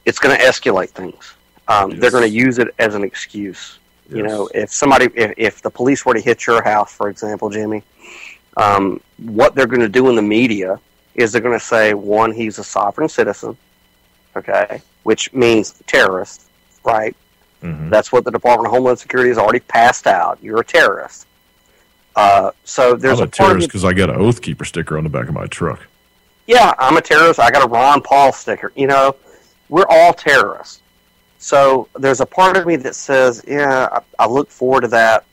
it's going to escalate things. They're going to use it as an excuse. Yes. If the police were to hit your house, for example, Jimmy, what they're going to do in the media is they're going to say, one, he's a sovereign citizen, okay, which means terrorist, right? Mm-hmm. That's what the Department of Homeland Security has already passed out. You're a terrorist. So there's I'm a terrorist because I got an Oath Keeper sticker on the back of my truck. Yeah, I'm a terrorist. I got a Ron Paul sticker. You know, we're all terrorists. So there's a part of me that says, yeah, I look forward to that.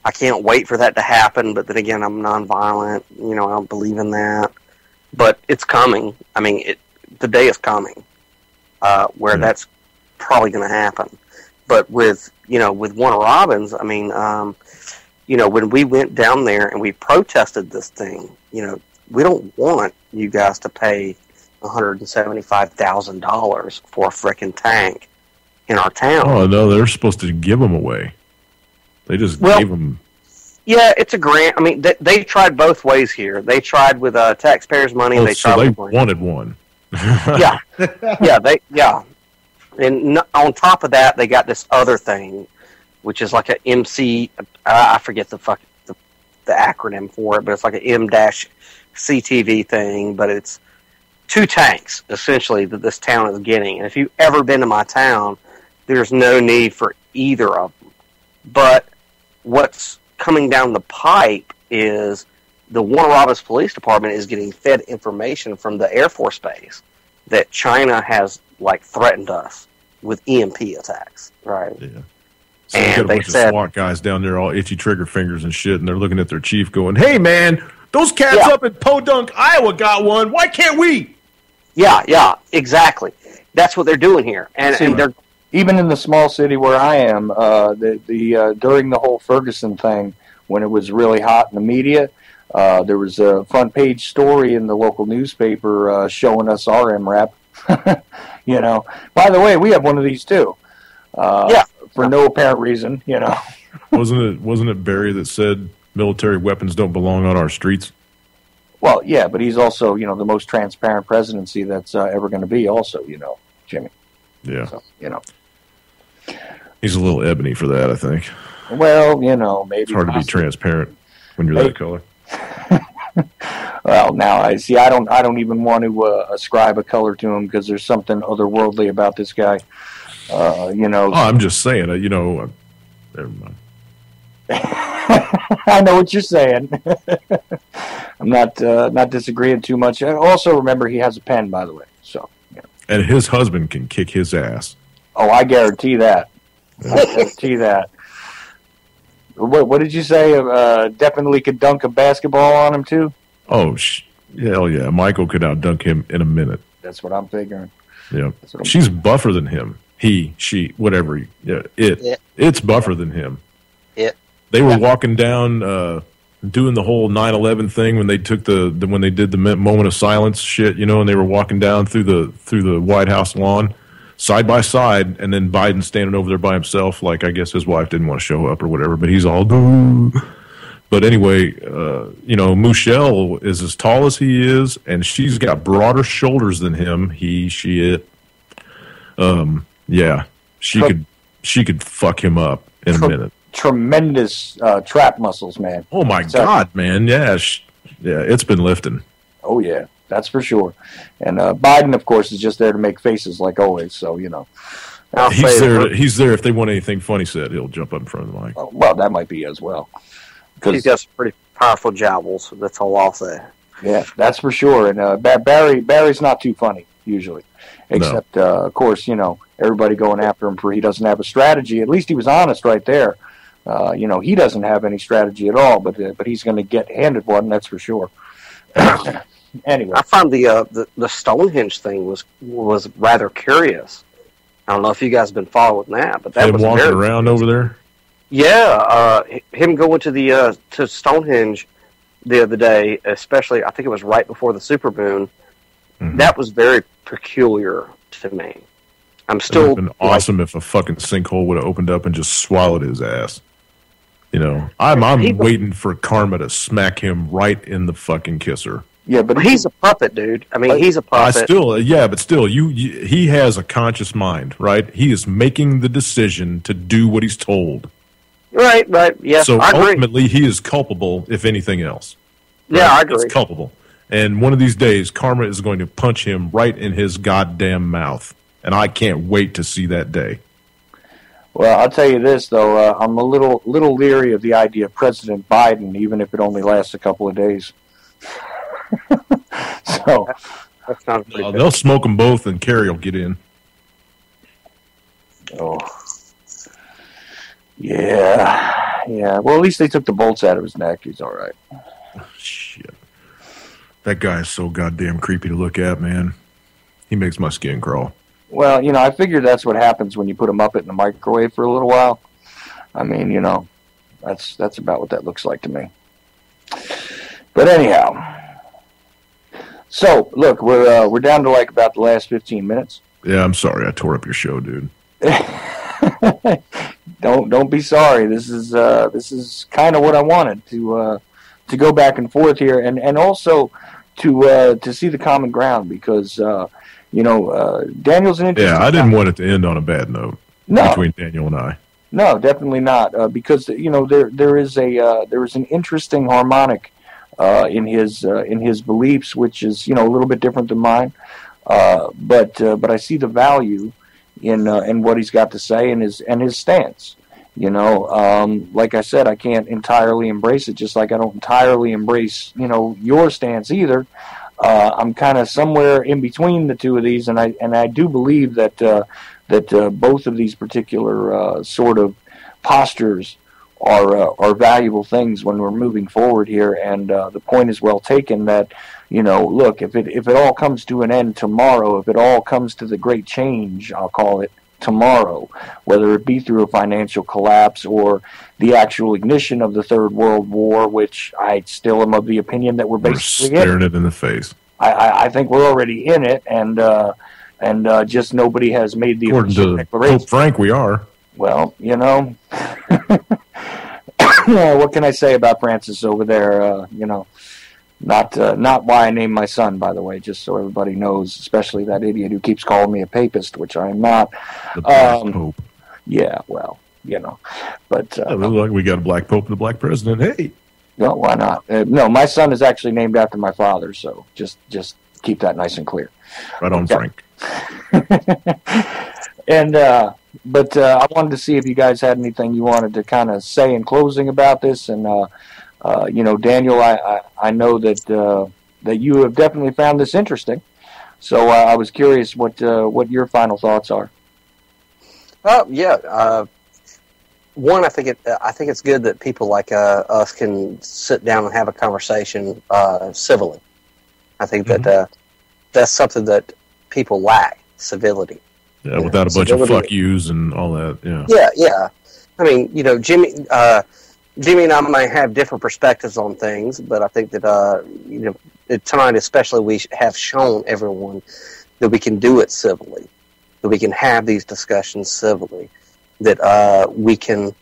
I can't wait for that to happen. But then again, I'm nonviolent. You know, I don't believe in that. But it's coming. I mean, the day is coming where that's probably going to happen. But with Warner Robins, I mean, when we went down there and we protested this thing, we don't want you guys to pay $175,000 for a frickin' tank in our town. Oh, no, they're supposed to give them away. They just gave them. Yeah, it's a grant. I mean, they tried both ways here. They tried with taxpayers' money. Oh, they so tried they with wanted one. yeah. And on top of that, they got this other thing, which is like a MC. I forget the acronym for it, but it's like an M-CTV thing. But it's 2 tanks essentially that this town is getting. And if you've ever been to my town, there's no need for either of them. But what's coming down the pipe is the Warner Robins Police Department is getting fed information from the Air Force Base that China has threatened us with EMP attacks, right? Yeah. So they got a bunch of SWAT guys down there, all itchy trigger fingers and shit, and they're looking at their chief, going, "Hey, man, those cats up at Podunk, Iowa, got one. Why can't we?" Yeah, exactly. That's what they're doing here, and they're even in the small city where I am. During the whole Ferguson thing, when it was really hot in the media, there was a front page story in the local newspaper showing us our MRAP. By the way, we have one of these too. For no apparent reason, Wasn't it Barry that said military weapons don't belong on our streets? Well, yeah, but he's also, the most transparent presidency that's ever going to be also, Jimmy. Yeah. So, He's a little ebony for that, I think. Well, maybe. It's hard to be transparent when you're that color. Well, now I see. I don't even want to ascribe a color to him because there's something otherworldly about this guy. Oh, I'm just saying. Never mind. I know what you're saying. I'm not disagreeing too much. Also, remember he has a pen, by the way. So. And his husband can kick his ass. Oh, I guarantee that. I guarantee that. What did you say? Definitely could dunk a basketball on him too. Oh, hell yeah! Michael could outdunk him in a minute. That's what I'm figuring. Yeah, she's buffer than him. She, whatever. It's buffer than him. They were walking down, doing the whole 9/11 thing when they took when they did the moment of silence shit, and they were walking down through the White House lawn, side by side, and then Biden standing over there by himself, like I guess his wife didn't want to show up or whatever, but he's all. But anyway, Michelle is as tall as he is, and she's got broader shoulders than him. She could fuck him up in a minute. Tremendous trap muscles, man. Oh my God, man! Yeah, it's been lifting. Oh yeah, that's for sure. And Biden, of course, is just there to make faces like always. So he's there if they want anything funny said, he'll jump up in front of the mic. Well, that might be as well. He's got some pretty powerful jowls. That's all I'll say. Yeah, that's for sure. And Barry's not too funny usually, except of course, everybody going after him for he doesn't have a strategy. At least he was honest right there. He doesn't have any strategy at all, but he's going to get handed one. That's for sure. Anyway, I found the Stonehenge thing was rather curious. I don't know if you guys have been following that, but that was walking around over there. Yeah, him going to to Stonehenge the other day, especially I think it was right before the supermoon. Mm-hmm. That was very peculiar to me. I'm still. It would have been awesome if a fucking sinkhole would have opened up and just swallowed his ass. I'm waiting for karma to smack him right in the fucking kisser. Yeah, but he's a puppet, dude. I mean, he's a puppet. But still, he has a conscious mind, right? He is making the decision to do what he's told. Right, yes. So ultimately, he is culpable, if anything else. Right? Yeah, I agree. He's culpable. And one of these days, karma is going to punch him right in his goddamn mouth. And I can't wait to see that day. Well, I'll tell you this, though. I'm a little leery of the idea of President Biden, even if it only lasts a couple of days. So That's not pretty good. they'll smoke them both, and Kerry will get in. Oh, yeah. Well, at least they took the bolts out of his neck. He's all right. Shit. That guy is so goddamn creepy to look at, man. He makes my skin crawl. Well, I figured that's what happens when you put a Muppet in the microwave for a little while. I mean, that's about what that looks like to me. But anyhow, so look, we're down to like about the last 15 minutes. Yeah, I'm sorry I tore up your show, dude. Don't be sorry. This is kind of what I wanted to go back and forth here, and also to see the common ground, because Daniel's an interesting. Yeah, I didn't want it to end on a bad note between Daniel and I. No, definitely not, because there is an interesting harmonic in his beliefs, which is a little bit different than mine, but I see the value in what he's got to say and his stance. Like I said, I can't entirely embrace it, just like I don't entirely embrace your stance either. I'm kind of somewhere in between the two of these, and I do believe that both of these particular sort of postures are valuable things when we're moving forward here. And the point is well taken that look, if it all comes to an end tomorrow, if it all comes to the great change, I'll call it, tomorrow, whether it be through a financial collapse or the actual ignition of the Third World War, which I still am of the opinion that we're basically staring it in the face. I think we're already in it, and just nobody has made the according to declaration. Pope Frank, we are. Well, what can I say about Francis over there? Not why I named my son, by the way, just so everybody knows, especially that idiot who keeps calling me a papist, which I am not. The black pope. Yeah, well, but it looks like we got a black pope and a black president. Hey, no, why not? No, my son is actually named after my father, so just keep that nice and clear. Right on, Frank. And but I wanted to see if you guys had anything you wanted to kind of say in closing about this, and Daniel, I know that you have definitely found this interesting, so I was curious what your final thoughts are. One, I think it's good that people like us can sit down and have a conversation civilly. I think that that's something that people lack, civility. Yeah, without a bunch of fuck yous and all that. Yeah. I mean, Jimmy and I might have different perspectives on things, but I think that tonight especially we have shown everyone that we can do it civilly, that we can have these discussions civilly, that we can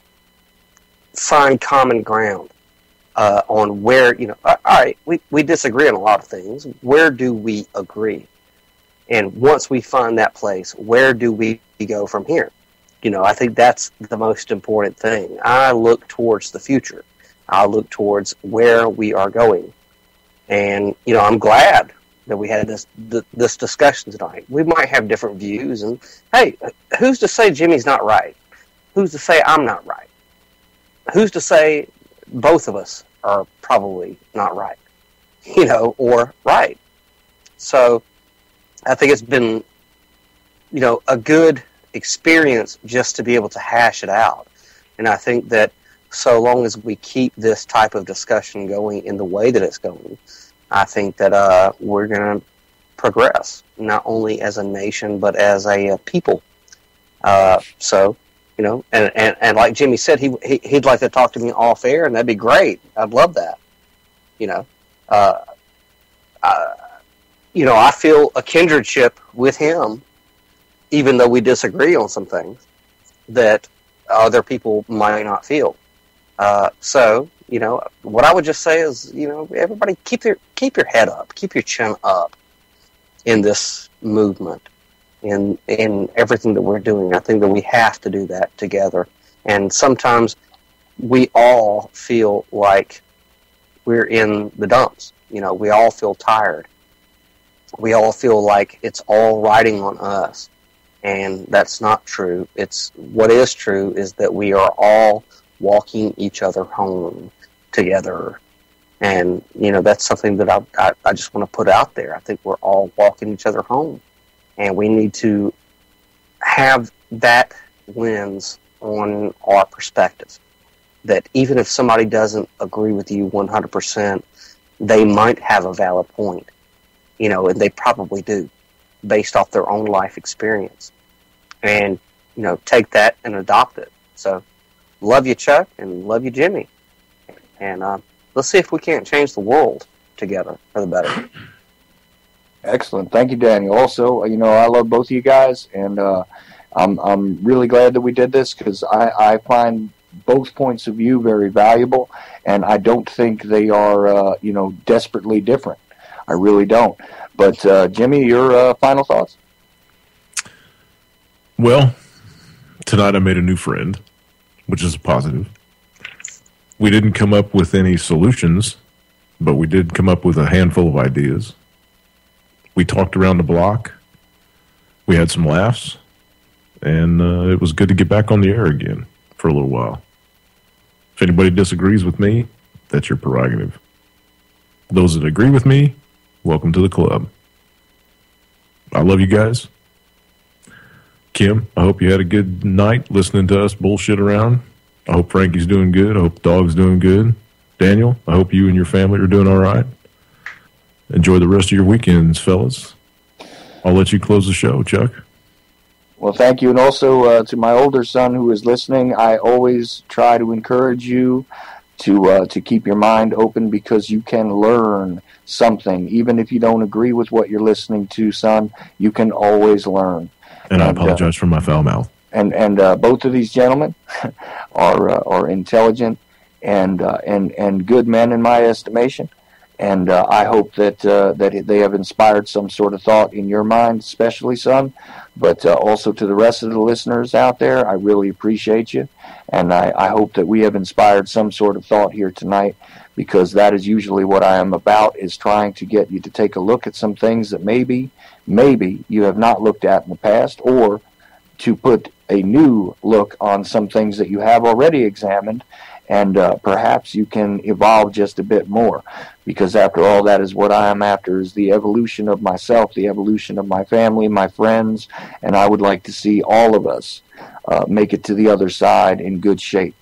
find common ground on where, all right, we disagree on a lot of things. Where do we agree? And once we find that place, where do we go from here? I think that's the most important thing. I look towards the future. I look towards where we are going. And, I'm glad that we had this discussion tonight. We might have different views, and hey, who's to say Jimmy's not right? Who's to say I'm not right? Who's to say both of us are probably not right? Or right. So I think it's been, a good experience just to be able to hash it out. And I think that so long as we keep this type of discussion going in the way that it's going, I think that we're going to progress, not only as a nation, but as a people. So, and like Jimmy said, he'd like to talk to me off air, and that'd be great. I'd love that. I feel a kindredship with him, even though we disagree on some things that other people might not feel. So, what I would just say is, everybody keep your head up, keep your chin up in this movement, in everything that we're doing. I think that we have to do that together. And sometimes we all feel like we're in the dumps. You know, we all feel tired. We all feel like it's all riding on us. And that's not true. What is true is that we are all walking each other home together. And, you know, that's something that I just want to put out there. I think we're all walking each other home. And we need to have that lens on our perspective. That even if somebody doesn't agree with you 100%, they might have a valid point. You know, and they probably do, based off their own life experience. And, you know, take that and adopt it. So, love you, Chuck, and love you, Jimmy. And let's see if we can't change the world together for the better. Excellent. Thank you, Daniel. Also, you know, I love both of you guys, and I'm really glad that we did this because I find both points of view very valuable, and I don't think they are, you know, desperately different. I really don't. But, Jimmy, your final thoughts? Well, tonight I made a new friend, which is a positive. We didn't come up with any solutions, but we did come up with a handful of ideas. We talked around the block. We had some laughs, and it was good to get back on the air again for a little while. If anybody disagrees with me, that's your prerogative. Those that agree with me, welcome to the club. I love you guys. Kim, I hope you had a good night listening to us bullshit around. I hope Frankie's doing good. I hope the dog's doing good. Daniel, I hope you and your family are doing all right. Enjoy the rest of your weekends, fellas. I'll let you close the show, Chuck. Well, thank you. And also to my older son who is listening, I always try to encourage you to keep your mind open because you can learn something. Even if you don't agree with what you're listening to, son, you can always learn. And I apologize for my foul mouth. And both of these gentlemen are intelligent and good men in my estimation. And I hope that they have inspired some sort of thought in your mind, especially, son. But also to the rest of the listeners out there, I really appreciate you. And I hope that we have inspired some sort of thought here tonight, because that is usually what I am about, is trying to get you to take a look at some things that maybe you have not looked at in the past, or to put a new look on some things that you have already examined, and perhaps you can evolve just a bit more, because after all, that is what I am after, is the evolution of myself, the evolution of my family, my friends, and I would like to see all of us make it to the other side in good shape.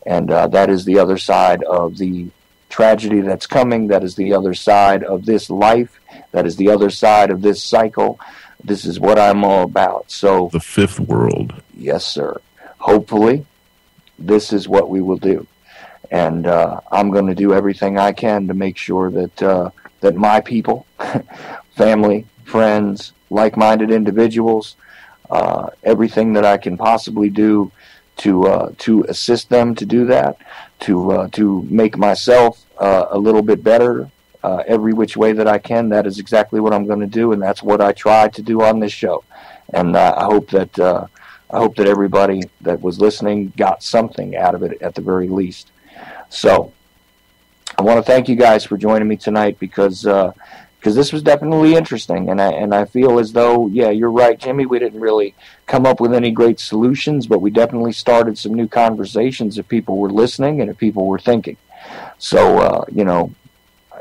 And that is the other side of the tragedy that's coming. That is the other side of this life. That is the other side of this cycle. This is what I'm all about. So the fifth world. Yes, sir. Hopefully, this is what we will do. And I'm going to do everything I can to make sure that that my people, family, friends, like-minded individuals, everything that I can possibly do to assist them to do that, to make myself a little bit better every which way that I can. That is exactly what I'm going to do, and that's what I try to do on this show. And I hope that everybody that was listening got something out of it at the very least. So I want to thank you guys for joining me tonight, because this was definitely interesting, and I feel as though, yeah, you're right, Jimmy, we didn't really come up with any great solutions, but we definitely started some new conversations if people were listening and if people were thinking. So,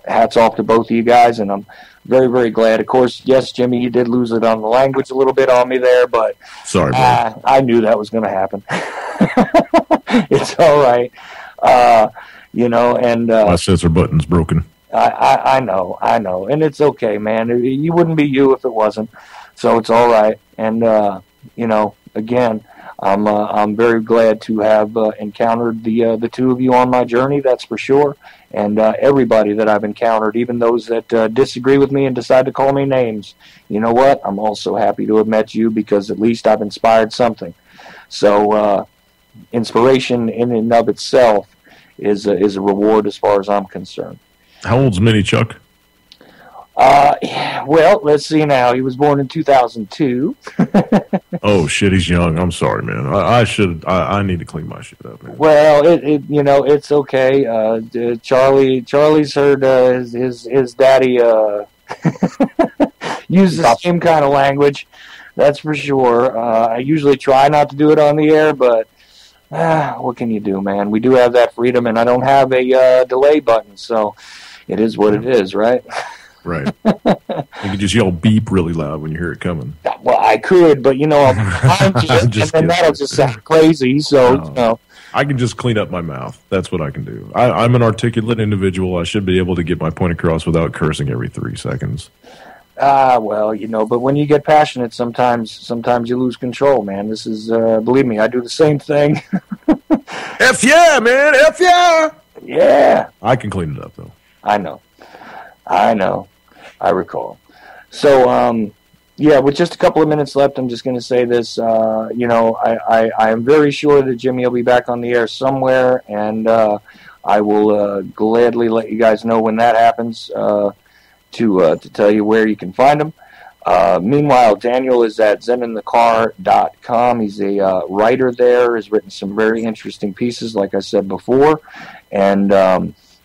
hats off to both of you guys, and I'm very, very glad. Of course, yes, Jimmy, you did lose it on the language a little bit on me there, but sorry, man. I knew that was going to happen. It's all right. And my sensor button's broken. I know, and it's okay, man. You wouldn't be you if it wasn't, so it's all right. And again, I'm very glad to have encountered the two of you on my journey. That's for sure. And everybody that I've encountered, even those that disagree with me and decide to call me names, you know what? I'm also happy to have met you, because at least I've inspired something. So inspiration in and of itself is a reward as far as I'm concerned. How old's Minnie, Chuck? Yeah, well, let's see now. He was born in 2002. Oh shit, he's young. I'm sorry, man. I need to clean my shit up, man. Well, it's okay. Charlie's heard his daddy use the same kind of language. That's for sure. I usually try not to do it on the air, but what can you do, man? We do have that freedom, and I don't have a delay button, so it is what it is, right? Right. You can just yell beep really loud when you hear it coming. Well, I could, but I'm just and then that'll just sound crazy. So, no. I can just clean up my mouth. That's what I can do. I'm an articulate individual. I should be able to get my point across without cursing every 3 seconds. Well, but when you get passionate, sometimes you lose control, man. This is, believe me, I do the same thing. F yeah, man. F yeah. Yeah. I can clean it up, though. I know. I recall. So, with just a couple of minutes left, I'm just going to say this. I am very sure that Jimmy will be back on the air somewhere, and I will gladly let you guys know when that happens to tell you where you can find him. Meanwhile, Daniel is at zeninthecar.com. He's a writer there, has written some very interesting pieces, like I said before, and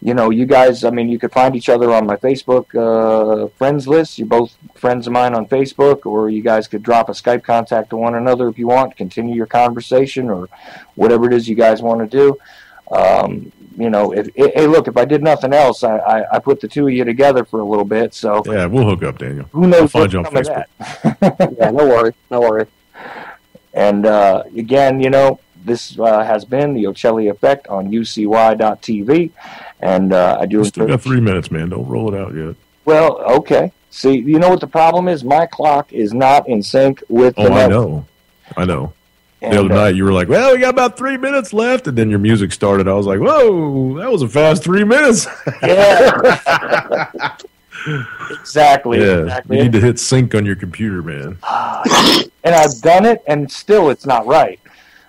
you guys, you could find each other on my Facebook friends list. You're both friends of mine on Facebook, or you guys could drop a Skype contact to one another if you want, continue your conversation, or whatever it is you guys want to do. If I did nothing else, I put the two of you together for a little bit. So yeah, we'll hook up, Daniel. Who knows? I'll find you on Facebook. Yeah, no worry. And again, this has been the Ochelli Effect on UCY.tv. And I do. You still got 3 minutes, man. Don't roll it out yet. Well, okay. See, you know what the problem is? My clock is not in sync with the network. I know. And, the other night you were like, well, we got about 3 minutes left, and then your music started. I was like, whoa, that was a fast 3 minutes. Yeah. Exactly. Yeah, exactly. You need to hit sync on your computer, man. And I've done it, and still it's not right.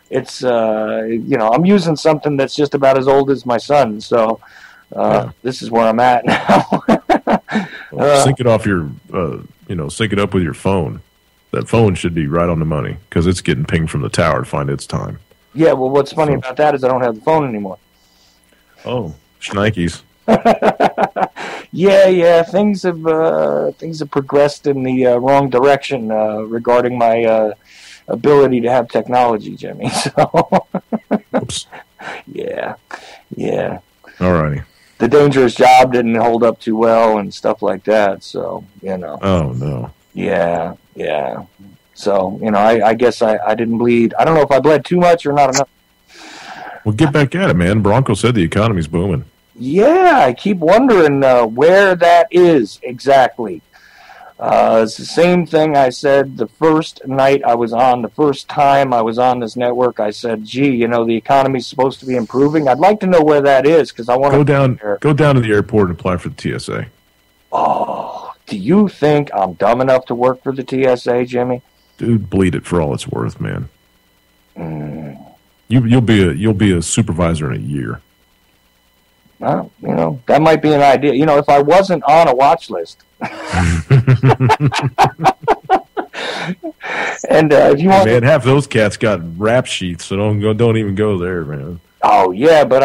It's, I'm using something that's just about as old as my son, so this is where I'm at now. Sync it off your, sync it up with your phone. That phone should be right on the money, because it's getting pinged from the tower to find its time. Yeah, well, what's funny about that is I don't have the phone anymore. Oh, shnikes. Yeah, things have progressed in the wrong direction regarding my ability to have technology, Jimmy. So, oops. Yeah. Alrighty. The Dangerous Job didn't hold up too well and stuff like that. So Oh no. Yeah. So I guess I didn't bleed. I don't know if I bled too much or not enough. Well, get back at it, man. Bronco said the economy's booming. Yeah, I keep wondering where that is exactly. It's the same thing I said the first time I was on this network. I said, gee, the economy's supposed to be improving. I'd like to know where that is, because I want to go down to the airport and apply for the TSA. Oh, do you think I'm dumb enough to work for the TSA, Jimmy? Dude, bleed it for all it's worth, man. Mm. You'll be a supervisor in a year. Well, that might be an idea. If I wasn't on a watch list. And if you want, man, half those cats got rap sheets, so don't even go there, man. Oh yeah, but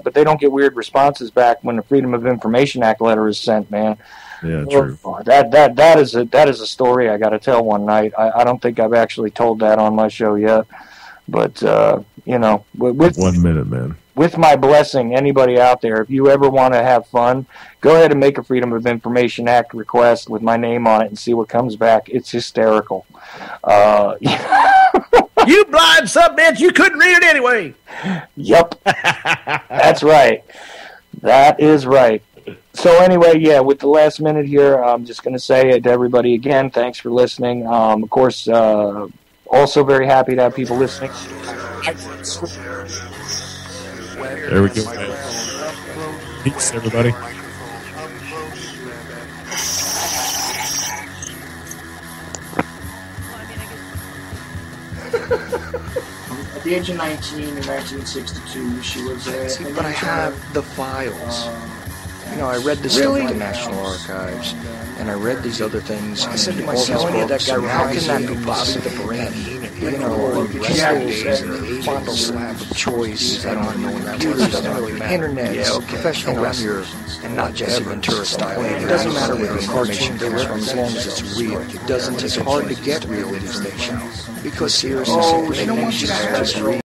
but they don't get weird responses back when the Freedom of Information Act letter is sent, man. Yeah, true. That is a story I got to tell one night. I don't think I've actually told that on my show yet, but with 1 minute, man. With my blessing, anybody out there, if you ever want to have fun, go ahead and make a Freedom of Information Act request with my name on it and see what comes back. It's hysterical. You blind subbitch, you couldn't read it anyway. Yep. That's right. That is right. So anyway, yeah, with the last minute here, I'm just going to say to everybody again, thanks for listening. Of course, also very happy to have people listening. There we go, man. Peace, everybody. At the age of 19 in 1962, she was See, but I have the files. I read this stuff at the National Archives, and I read these other things. I said to myself, how can that be possible? The brain, you know, days and the fondle slab of choice. I don't know when that was. It doesn't really matter. Internet, professional wrestlers, and not Jesse Ventura style. It doesn't matter where the information comes from as long as it's real. It doesn't. It's hard to get real information because seriously, they don't want you to just read.